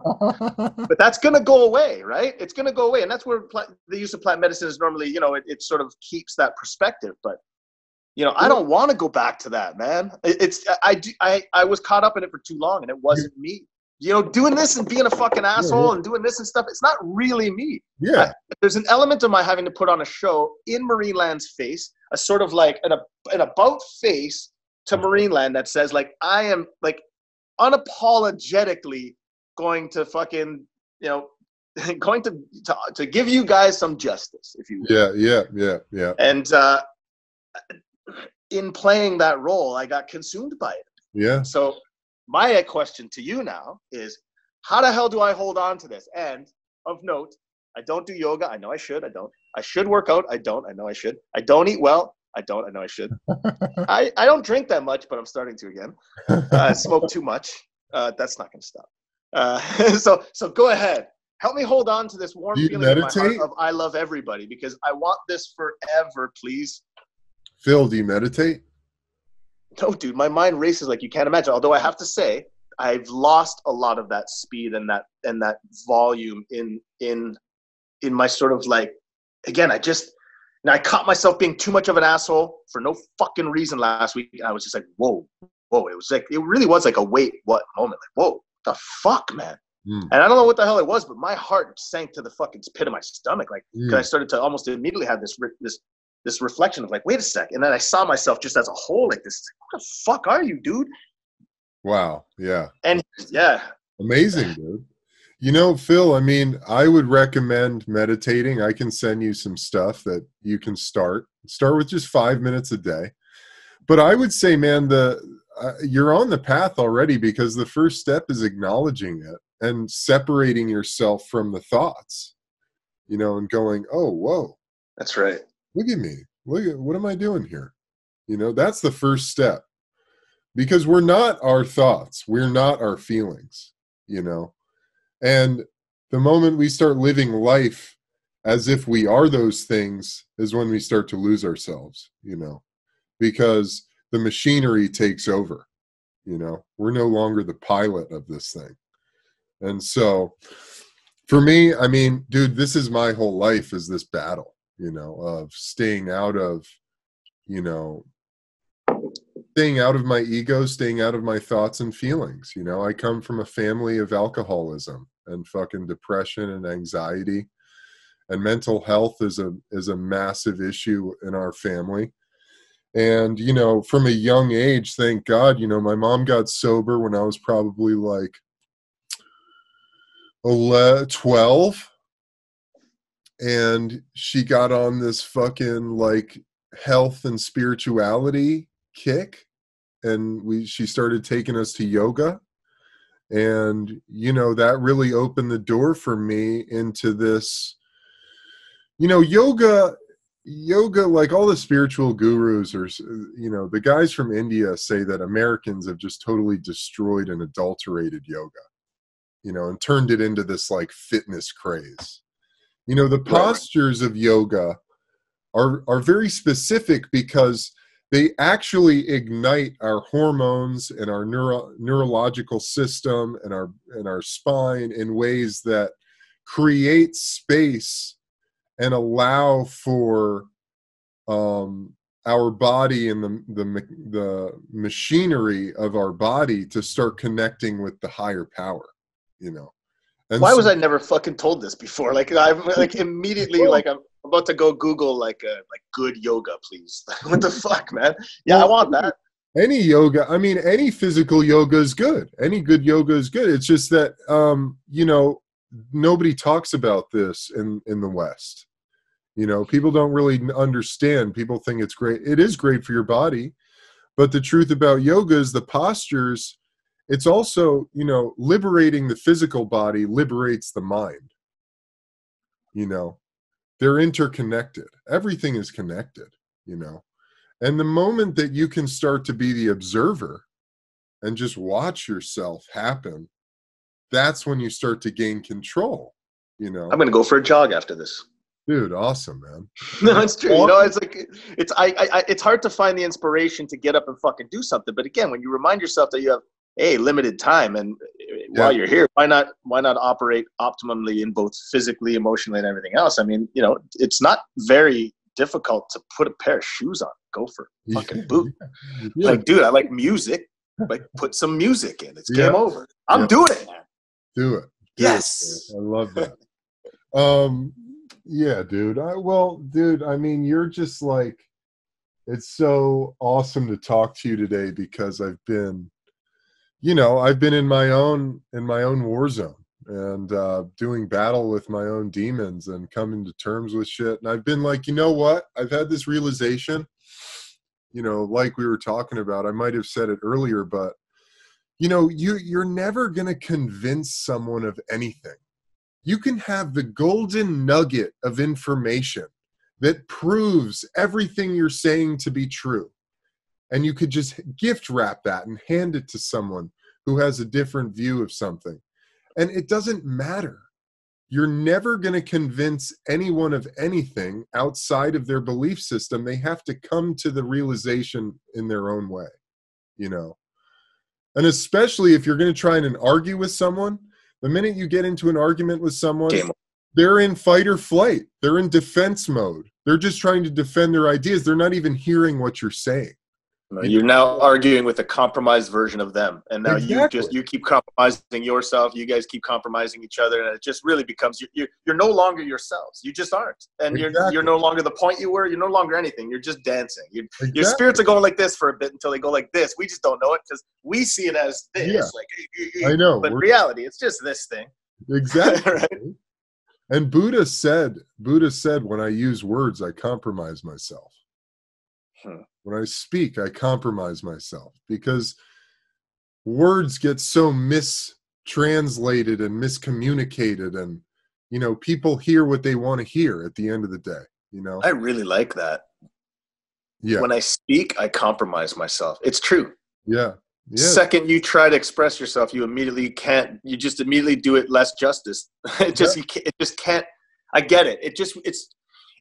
S3: But that's going to go away, right? It's going to go away. And that's where the use of plant medicine is normally, you know, it sort of keeps that perspective. But, you know, I don't want to go back to that, man. I was caught up in it for too long, and it wasn't me. You know, doing this and being a fucking asshole and doing this and stuff, it's not really me.
S2: Yeah.
S3: There's an element of my having to put on a show in Marineland's face, a sort of like an about face to Marineland that says, like, I am, like, unapologetically going to fucking, you know, going to give you guys some justice, if you will.
S2: Yeah.
S3: And in playing that role, I got consumed by it. Yeah. So my question to you now is, how the hell do I hold on to this? And of note, I don't do yoga. I know I should. I don't. I should work out. I don't. I know I should. I don't eat well. I don't. I know I should. I don't drink that much, but I'm starting to again. I smoke too much. That's not going to stop. So go ahead. Help me hold on to this warm feeling in my heart of I love everybody, because I want this forever, please.
S2: Phil, do you meditate?
S3: No, dude, my mind races like you can't imagine. Although I have to say, I've lost a lot of that speed and that volume in my sort of, like, again, I caught myself being too much of an asshole for no fucking reason last week. And I was just like, whoa. It really was like a wait, what moment? Like, whoa, what the fuck, man? And I don't know what the hell it was, but my heart sank to the fucking pit of my stomach. Like, because I started to almost immediately have this reflection of, like, wait a sec. And then I saw myself just as a whole, like this. What the fuck are you, dude?
S2: Wow. Yeah.
S3: And yeah.
S2: Amazing, dude. You know, Phil, I mean, I would recommend meditating. I can send you some stuff that you can start with just 5 minutes a day. But I would say, man, you're on the path already, because the first step is acknowledging it and separating yourself from the thoughts, you know, and going, oh, whoa.
S3: That's right.
S2: Look at me. What am I doing here? You know, that's the first step, because we're not our thoughts. We're not our feelings, you know. And the moment we start living life as if we are those things is when we start to lose ourselves, you know, because the machinery takes over, you know. We're no longer the pilot of this thing. And so for me, I mean, dude, this is my whole life, is this battle, you know, of staying out of my ego, staying out of my thoughts and feelings. You know, I come from a family of alcoholism and fucking depression and anxiety, and mental health is a massive issue in our family. And, you know, from a young age, thank God, you know, my mom got sober when I was probably like 12. And she got on this fucking, like, health and spirituality kick. And she started taking us to yoga. And, you know, that really opened the door for me into this. You know, yoga yoga, like all the spiritual gurus or, the guys from India say that Americans have just totally destroyed and adulterated yoga, and turned it into this like fitness craze. The postures of yoga are very specific because they actually ignite our hormones and our neurological system and our spine in ways that create space and allow for our body and the machinery of our body to start connecting with the higher power, And
S3: why was I never fucking told this before? Like I'm like immediately like I'm about to go Google like good yoga, please. What the fuck, man? Yeah, well, I want that.
S2: Any yoga, I mean, any physical yoga is good. Any good yoga is good. It's just that nobody talks about this in the West. People don't really understand. People think it's great. It is great for your body. But the truth about yoga is the postures, it's also, liberating the physical body liberates the mind. They're interconnected. Everything is connected, And the moment that you can start to be the observer and just watch yourself happen, that's when you start to gain control, I'm
S3: going to go for a jog after this.
S2: Dude, awesome, man.
S3: No, it's true. It's like it's hard to find the inspiration to get up and fucking do something. But again, when you remind yourself that you have limited time, and while you're here, why not operate optimally in both physically, emotionally, and everything else? I mean, it's not very difficult to put a pair of shoes on. Go for a fucking boot. Yeah. Like, dude, I like music. Like, put some music in. It's game over. I'm doing it, man.
S2: Do it.
S3: Yes.
S2: I love that. Yeah, dude. I mean, you're just like, it's so awesome to talk to you today because I've been in my own war zone and doing battle with my own demons and coming to terms with shit. And I've been like, you know what? I've had this realization, like we were talking about, I might have said it earlier, but you're never going to convince someone of anything. You can have the golden nugget of information that proves everything you're saying to be true. And you could just gift wrap that and hand it to someone who has a different view of something. And it doesn't matter. You're never going to convince anyone of anything outside of their belief system. They have to come to the realization in their own way, And especially if you're going to try and argue with someone, the minute you get into an argument with someone, they're in fight or flight. They're in defense mode. They're just trying to defend their ideas. They're not even hearing what you're saying.
S3: You're now arguing with a compromised version of them. And now you keep compromising yourself. You guys keep compromising each other. And it just really becomes, you're no longer yourselves. You just aren't. And you're no longer the point you were. You're no longer anything. You're just dancing. Your spirits are going like this for a bit until they go like this. We just don't know it because we see it as this.
S2: Yeah.
S3: Like,
S2: I know.
S3: But in reality, it's just this thing.
S2: Exactly.
S3: Right?
S2: And Buddha said, when I use words, I compromise myself. When I speak, I compromise myself because words get so mistranslated and miscommunicated, and people hear what they want to hear at the end of the day.
S3: I really like that.
S2: Yeah.
S3: When I speak, I compromise myself. It's true.
S2: Yeah.
S3: Second you try to express yourself, you immediately can't. You just immediately do it less justice. It just can't. I get it.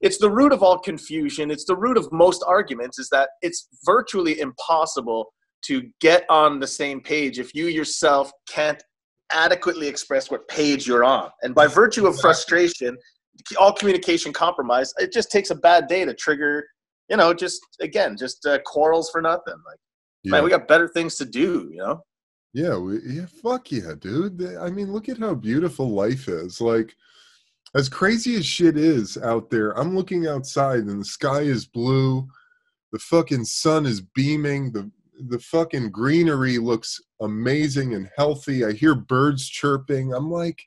S3: It's the root of all confusion. It's the root of most arguments is that it's virtually impossible to get on the same page if you yourself can't adequately express what page you're on. And by virtue of frustration, all communication compromise, it just takes a bad day to trigger, quarrels for nothing. Like, man, we got better things to do,
S2: Yeah, fuck yeah, dude. I mean, look at how beautiful life is. Like, as crazy as shit is out there, I'm looking outside and the sky is blue. The fucking sun is beaming. The fucking greenery looks amazing and healthy. I hear birds chirping. I'm like,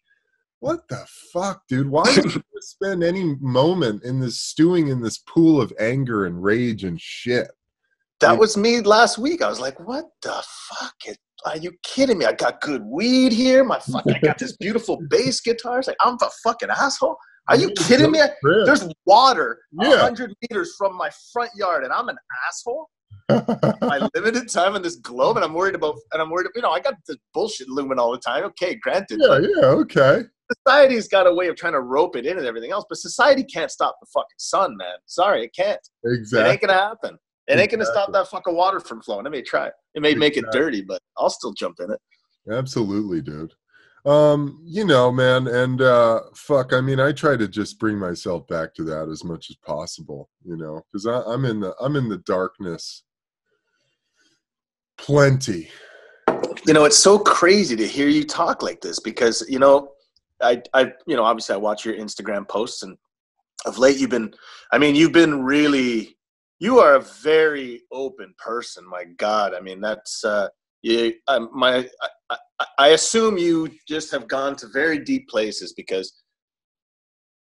S2: what the fuck, dude? Why would you spend any moment in this stewing in this pool of anger and rage and shit?
S3: That was me last week. I was like, what the fuck? Are you kidding me? I got good weed here. I got this beautiful bass guitar. It's like, I'm a fucking asshole. Are you kidding me? There's water
S2: Yeah.
S3: 100 meters from my front yard, and I'm an asshole. My limited time on this globe, and I'm worried, you know, I got this bullshit looming all the time. Okay, granted.
S2: Yeah, yeah, okay.
S3: Society's got a way of trying to rope it in and everything else, but society can't stop the fucking sun, man. Sorry, it can't.
S2: Exactly.
S3: It ain't gonna happen. It ain't gonna stop that fucking water from flowing. It may try. It may make it dirty, but I'll still jump in it.
S2: Absolutely, dude. You know, man, and fuck, I mean, I try to just bring myself back to that as much as possible, you know, because I'm in the darkness plenty.
S3: You know, it's so crazy to hear you talk like this because, you know, I you know, obviously I watch your Instagram posts, and of late you are a very open person. My God. I mean, that's, I assume you just have gone to very deep places because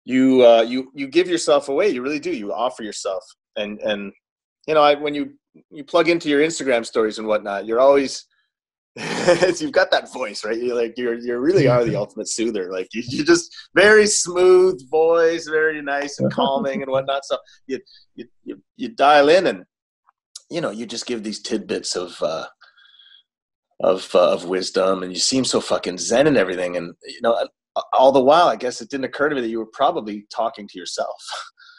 S3: you give yourself away. You really do. You offer yourself, and you know, when you plug into your Instagram stories and whatnot, you're always you've got that voice, right? You really are the ultimate soother. Like you just very smooth voice, very nice and calming and whatnot. So you dial in, and you know, you just give these tidbits of wisdom, and you seem so fucking zen and everything. And you know, all the while, I guess it didn't occur to me that you were probably talking to yourself.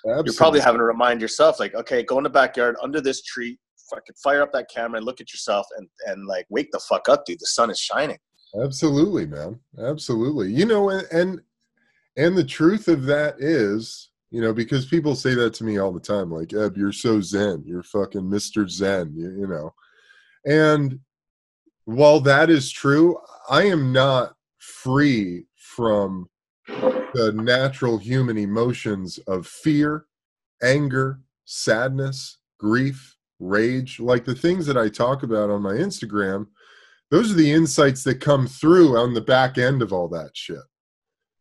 S3: Absolutely. You're probably having to remind yourself, like, okay, go in the backyard under this tree, fucking fire up that camera and look at yourself and like, wake the fuck up, dude. The sun is shining.
S2: Absolutely, man. Absolutely. You know, and the truth of that is, you know, because people say that to me all the time, like, Eb, you're so zen. You're fucking Mr. Zen, you know. And while that is true, I am not free from the natural human emotions of fear, anger, sadness, grief, rage. Like the things that I talk about on my Instagram, those are the insights that come through on the back end of all that shit.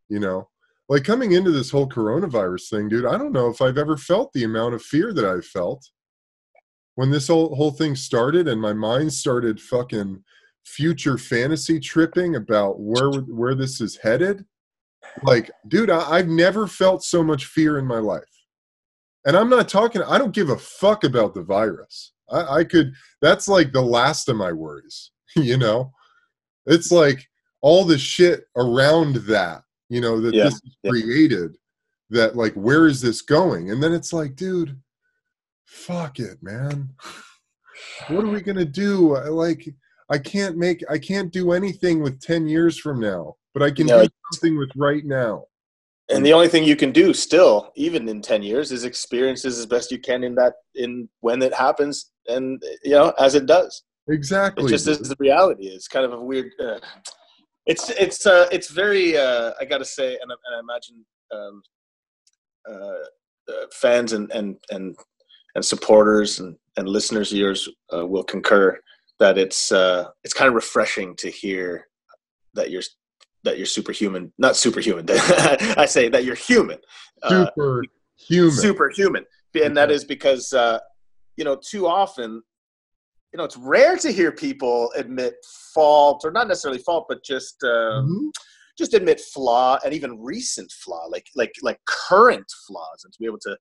S2: You know, like coming into this whole coronavirus thing, dude, I don't know if I've ever felt the amount of fear that I've felt when this whole thing started, and my mind started fucking future fantasy tripping about where this is headed. Like, dude, I've never felt so much fear in my life. And I'm not talking, I don't give a fuck about the virus. That's like the last of my worries, you know? It's like all the shit around that, you know, that this is created, that like, where is this going? And then it's like, dude, fuck it, man. What are we going to do? Like, I can't do anything with 10 years from now, but I can do something with right now.
S3: And the only thing you can do still, even in 10 years, is experiences as best you can in when it happens, and you know, as it does.
S2: Exactly.
S3: It just is the reality. It's kind of a weird. It's very. I got to say, and I imagine fans and supporters and listeners of yours will concur that it's kind of refreshing to hear that you're superhuman, not superhuman. I say that you're human. Superhuman. And that is because, you know, too often, you know, it's rare to hear people admit fault, or not necessarily fault, but just admit flaw, and even recent flaw, like current flaws, and to be able to,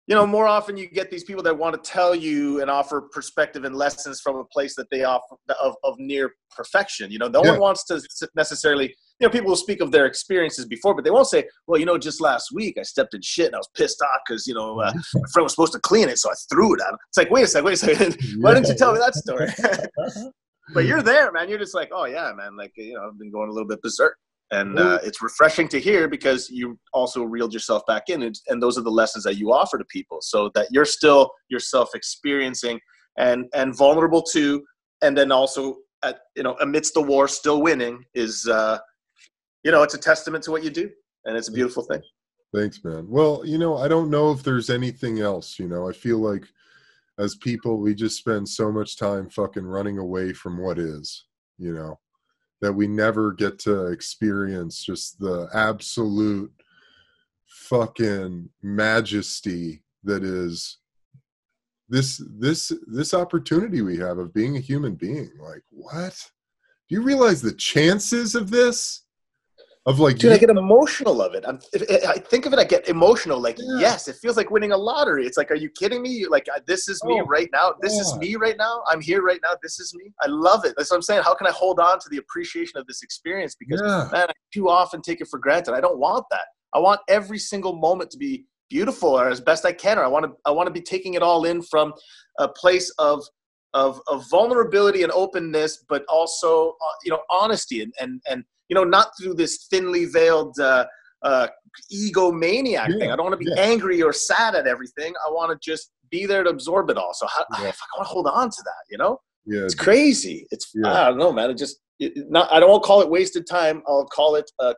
S3: you know, more often you get these people that want to tell you and offer perspective and lessons from a place that they offer of near perfection. You know, no one wants to necessarily, you know, people will speak of their experiences before, but they won't say, well, you know, just last week I stepped in shit and I was pissed off because, you know, my friend was supposed to clean it, so I threw it at him. It's like, wait a second. Why didn't you tell me that story? But you're there, man. You're just like, oh yeah, man. Like, you know, I've been going a little bit berserk. And it's refreshing to hear because you also reeled yourself back in, and those are the lessons that you offer to people, so that you're still yourself experiencing and vulnerable to, and then also at, you know, amidst the war still winning is, you know, it's a testament to what you do, and it's a beautiful thing.
S2: Thanks, man. Well, you know, I don't know if there's anything else. You know, I feel like as people, we just spend so much time fucking running away from what is, you know, that we never get to experience just the absolute fucking majesty that is this opportunity we have of being a human being. Like, what? Do you realize the chances of this? of like,
S3: dude, I get emotional of it. I think of it, I get emotional. Like, yes, it feels like winning a lottery. It's like, are you kidding me? Like, this is me right now. This is me right now. I'm here right now. This is me. I love it. That's what I'm saying. How can I hold on to the appreciation of this experience? Because, man, I too often take it for granted. I don't want that. I want every single moment to be beautiful or as best I can. Or I want to be taking it all in from a place of vulnerability and openness, but also, honesty and not through this thinly veiled egomaniac thing. I don't want to be angry or sad at everything. I want to just be there to absorb it all. So if I want to hold on to that, it's crazy. I don't know, man. I don't want to call it wasted time. I'll call it a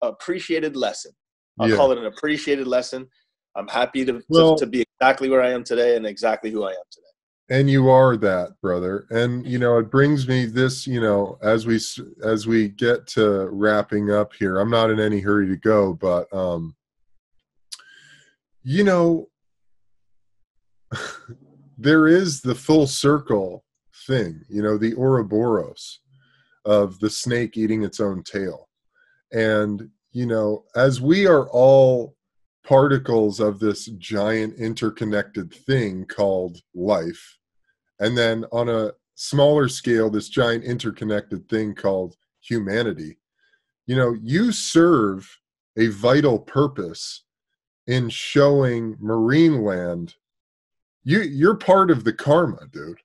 S3: appreciated lesson. I'll call it an appreciated lesson. I'm happy to be exactly where I am today and exactly who I am today.
S2: And you are that, brother. And, it brings me this, as we get to wrapping up here, I'm not in any hurry to go, but, there is the full circle thing, the Ouroboros of the snake eating its own tail. And, as we are all particles of this giant interconnected thing called life, and then on a smaller scale, this giant interconnected thing called humanity, you serve a vital purpose in showing Marineland. You're part of the karma, dude,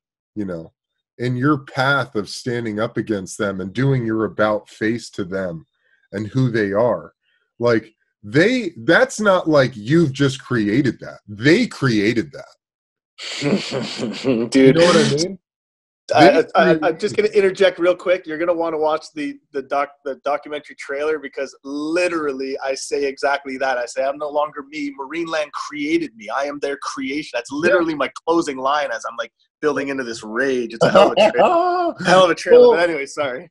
S2: in your path of standing up against them and doing your about face to them and who they are. Like, that's not like you've just created that. They created that.
S3: Dude,
S2: you know what I mean?
S3: I'm just going to interject real quick. You're going to want to watch the documentary trailer, because literally I say exactly that. I say, I'm no longer me. Marineland created me. I am their creation. That's literally my closing line as I'm like building into this rage. It's a hell of a trailer. Hell of a trailer. But anyway, sorry.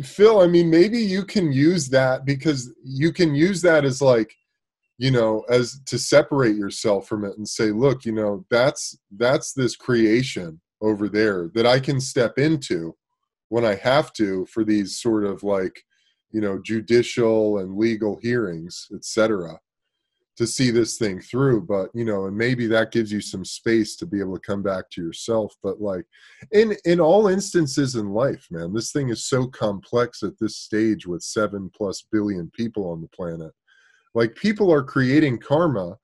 S2: Phil, I mean, maybe you can use that, because you can use that as like, as to separate yourself from it and say, look, that's this creation over there that I can step into when I have to for these sort of like, judicial and legal hearings, etc., to see this thing through. But, and maybe that gives you some space to be able to come back to yourself. But like in all instances in life, man, this thing is so complex at this stage with 7+ billion people on the planet. Like, people are creating karma.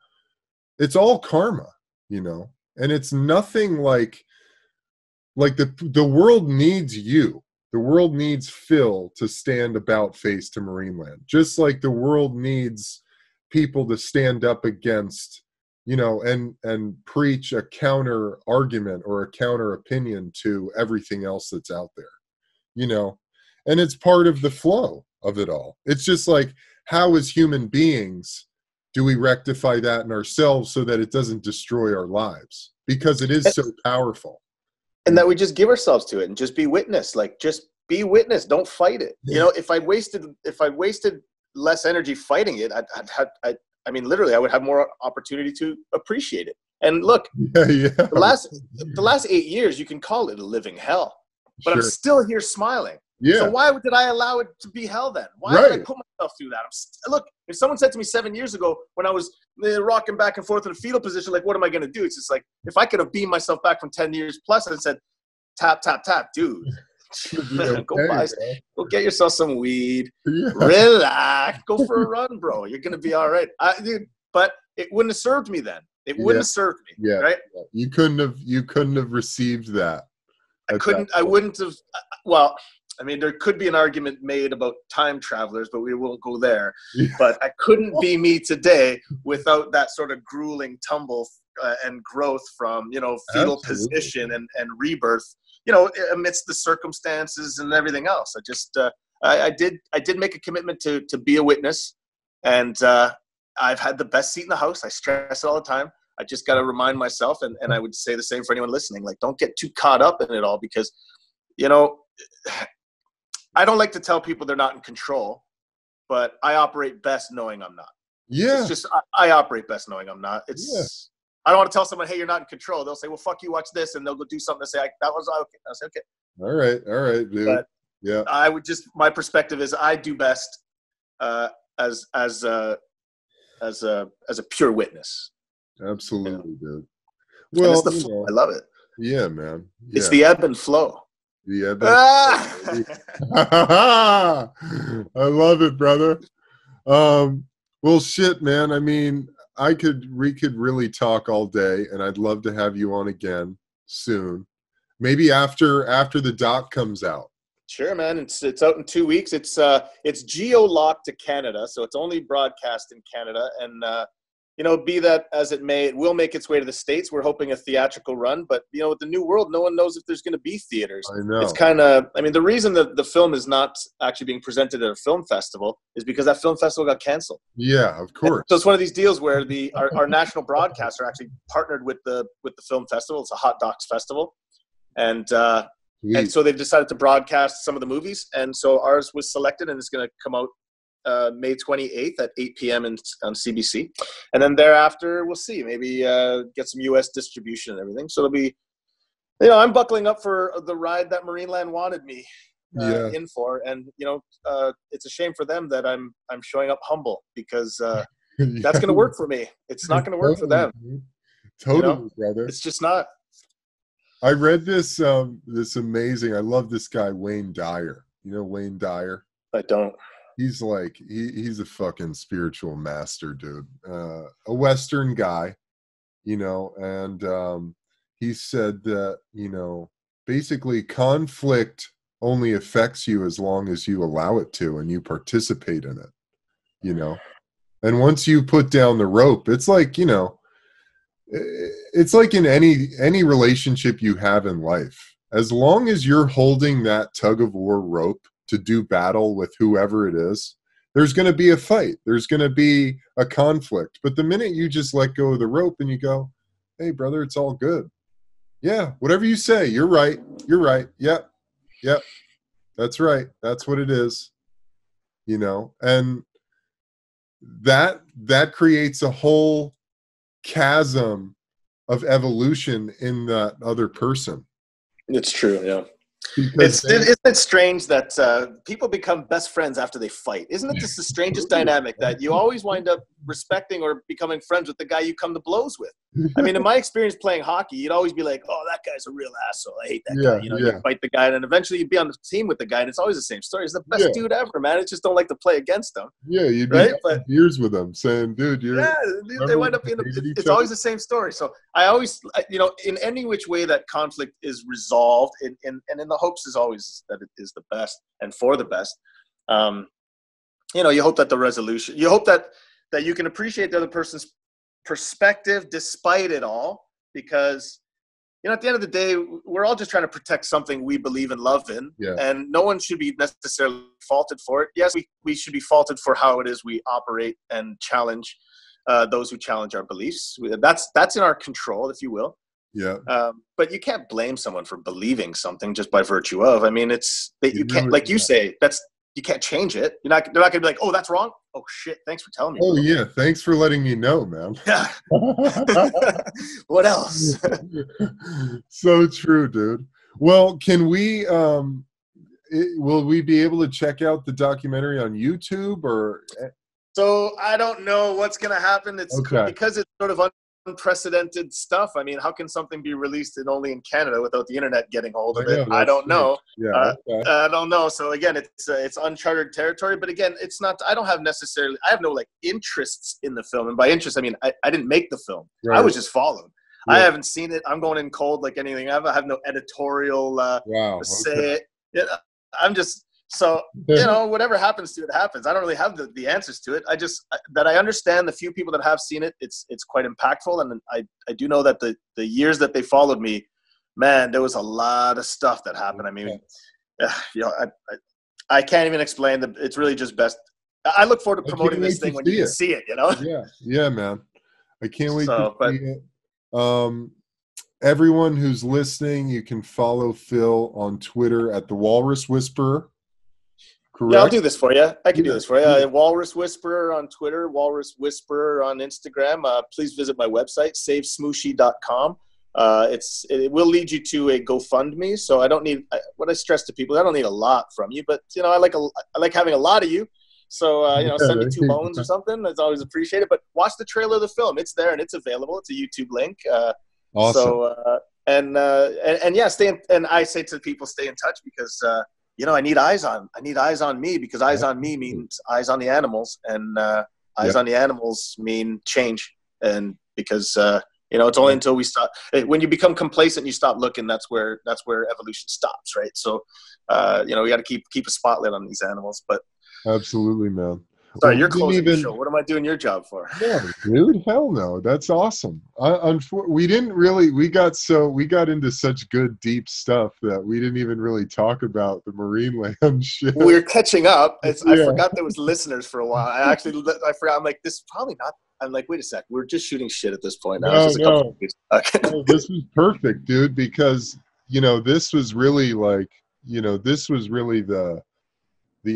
S2: It's all karma, and it's nothing like the world needs you. The world needs Phil to stand about face to Marineland, just like the world needs people to stand up against, and preach a counter argument or a counter opinion to everything else that's out there, and it's part of the flow of it all. It's just like, how as human beings do we rectify that in ourselves so that it doesn't destroy our lives? Because it is so powerful.
S3: And that we just give ourselves to it and just be witness. Like, just be witness. Don't fight it. If I wasted less energy fighting it, I mean, literally, I would have more opportunity to appreciate it. And look, the last 8 years, you can call it a living hell, but I'm still here smiling.
S2: Yeah.
S3: So why did I allow it to be hell then? Why did I put myself through that? Look, if someone said to me 7 years ago when I was rocking back and forth in a fetal position, like, what am I going to do? It's just like, if I could have beamed myself back from 10 years plus and said, tap, tap, tap, dude. Go get yourself some weed. Relax. Go for a run, bro. You're going to be all right. Dude, but it wouldn't have served me then. It wouldn't have served me.
S2: Yeah.
S3: Right?
S2: You couldn't have received that.
S3: I wouldn't have. Well, I mean, there could be an argument made about time travelers, but we won't go there. Yeah. But I couldn't be me today without that sort of grueling tumble and growth from, fetal position and rebirth, amidst the circumstances and everything else. I just, I did make a commitment to be a witness, and I've had the best seat in the house. I stress it all the time. I just got to remind myself, and I would say the same for anyone listening, like, don't get too caught up in it all, because, I don't like to tell people they're not in control, but I operate best knowing I'm not.
S2: Yeah.
S3: It's just, I operate best knowing I'm not. I don't want to tell someone, hey, you're not in control. They'll say, well, fuck you, watch this. And they'll go do something and say, that was okay. I'll say, okay.
S2: All right, dude.
S3: But my perspective is I do best as a pure witness.
S2: Absolutely, dude.
S3: Well,
S2: Well,
S3: it's the flow. I love it.
S2: Yeah, man. Yeah.
S3: It's the ebb and flow.
S2: The ebb and flow. I love it, brother. Well, shit, man. I mean, we could really talk all day, and I'd love to have you on again soon. Maybe after the doc comes out.
S3: Sure, man. It's out in 2 weeks. It's geo-locked to Canada, so it's only broadcast in Canada. And be that as it may, it will make its way to the States. We're hoping a theatrical run, but with the new world, no one knows if there's going to be theaters.
S2: I know.
S3: It's kind of, the reason that the film is not actually being presented at a film festival is because that film festival got canceled.
S2: Yeah, of course.
S3: And so it's one of these deals where our national broadcaster actually partnered with the film festival. It's a hot docs festival, and so they've decided to broadcast some of the movies, and so ours was selected, and it's going to come out May 28th at 8 p.m. on CBC. And then thereafter, we'll see. Maybe get some U.S. distribution and everything. So it'll be, I'm buckling up for the ride that Marineland wanted me in for. And, it's a shame for them that I'm showing up humble because that's going to work for me. It's not going to work for them.
S2: Totally, brother.
S3: It's just not.
S2: I read this amazing, I love this guy, Wayne Dyer. You know Wayne Dyer?
S3: I don't.
S2: He's like, he's a fucking spiritual master, dude. A Western guy, and he said that, basically conflict only affects you as long as you allow it to and you participate in it, And once you put down the rope, it's like, it's like in any relationship you have in life, as long as you're holding that tug of war rope to do battle with whoever it is, there's going to be a fight. There's going to be a conflict. But the minute you just let go of the rope and you go, hey, brother, it's all good. Yeah, whatever you say, you're right. You're right. Yep. That's right. That's what it is. And that creates a whole chasm of evolution in that other person.
S3: It's true, yeah. Isn't it strange that people become best friends after they fight? Isn't it just the strangest dynamic that you always wind up respecting or becoming friends with the guy you come to blows with? In my experience playing hockey, you'd always be like, oh, that guy's a real asshole. I hate that guy. You fight the guy, and eventually you'd be on the team with the guy, and it's always the same story. He's the best dude ever, man. It's just don't like to play against him.
S2: Yeah, you'd be years with them saying, dude,
S3: they wind up being it's always the same story. So I always, in any which way that conflict is resolved, and in the hopes is always that it is the best and for the best. You hope that the resolution, you hope that you can appreciate the other person's perspective despite it all, because at the end of the day, we're all just trying to protect something we believe and love in, and no one should be necessarily faulted for it. Yes, we should be faulted for how it is we operate and challenge those who challenge our beliefs. That's in our control, if you will.
S2: Yeah.
S3: But you can't blame someone for believing something just by virtue of. It's that you can't, like you say, you can't change it. They're not going to be like, oh, that's wrong. Oh shit, thanks for telling me.
S2: Oh yeah, thanks for letting me know, man.
S3: Yeah. What else?
S2: So true, dude. Well, can we? Will we be able to check out the documentary on YouTube or?
S3: So I don't know what's going to happen. It's because it's sort of unprecedented stuff. How can something be released only in Canada without the internet getting hold of it? I don't know.
S2: Yeah,
S3: I don't know. So again, it's uncharted territory. But again, it's not. I don't have necessarily. I have no interests in the film, and by interest, I didn't make the film. Right. I was just following. Yeah. I haven't seen it. I'm going in cold like anything. I have no editorial say it. I'm just. So, whatever happens to it happens. I don't really have the answers to it. I just, that I understand the few people that have seen it, it's quite impactful. And I do know that the years that they followed me, man, there was a lot of stuff that happened. I can't even explain that. It's really just best. I look forward to promoting this thing when you can see it,
S2: Yeah, man. I can't wait to see it. Everyone who's listening, you can follow Phil on Twitter at the Walrus Whisperer. Correct? Yeah,
S3: I'll do this for you. I can do this for you. Walrus Whisperer on Twitter, Walrus Whisperer on Instagram. Please visit my website, savesmooshy.com. It will lead you to a GoFundMe. So I don't need what I stress to people. I don't need a lot from you, but I like having a lot of you. So, send me 2
S2: Yeah.
S3: bones or something. That's always appreciated. But watch the trailer of the film. It's there and it's available. It's a YouTube link.
S2: Awesome.
S3: So, and yeah, and I say to people, stay in touch because, I need eyes on me, because eyes on me means eyes on the animals, and eyes on the animals mean change. And because, it's only until we stop, when you become complacent, you stop looking, that's where evolution stops. Right. So, we got to keep a spotlight on these animals, but
S2: absolutely, man.
S3: sorry, you're closing the show. What am I doing your job for?
S2: No, dude, hell no. That's awesome. We got into such good, deep stuff that we didn't even really talk about the Marineland shit.
S3: We're catching up. I forgot there was listeners for a while. I forgot. I'm like, this is probably not. I'm like, wait a sec. We're just shooting shit at this point now.
S2: No. This was perfect, dude, because, this was really the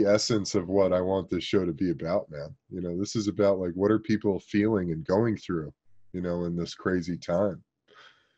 S2: essence of what I want this show to be about, man. This is about, like, what are people feeling and going through, in this crazy time.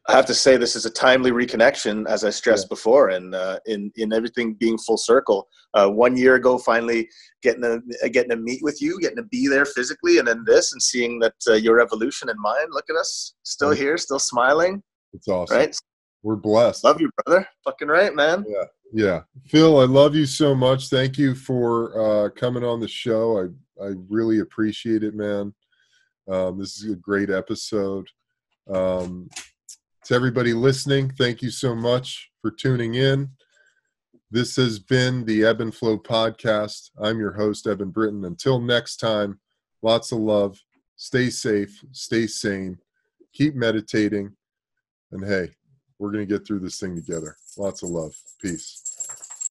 S3: I have to say, this is a timely reconnection, as I stressed before, and in everything being full circle. 1 year ago, finally getting to meet with you, getting to be there physically, and then this, and seeing that your evolution and mine. Look at us, still here, still smiling.
S2: It's awesome.
S3: Right?
S2: We're blessed.
S3: Love you, brother. Fucking right, man.
S2: Yeah. Phil, I love you so much. Thank you for coming on the show. I really appreciate it, man. This is a great episode. To everybody listening, thank you so much for tuning in. This has been the Ebb and Flow podcast. I'm your host, Eben Britton. Until next time, lots of love. Stay safe. Stay sane. Keep meditating. And hey, we're going to get through this thing together. Lots of love. Peace.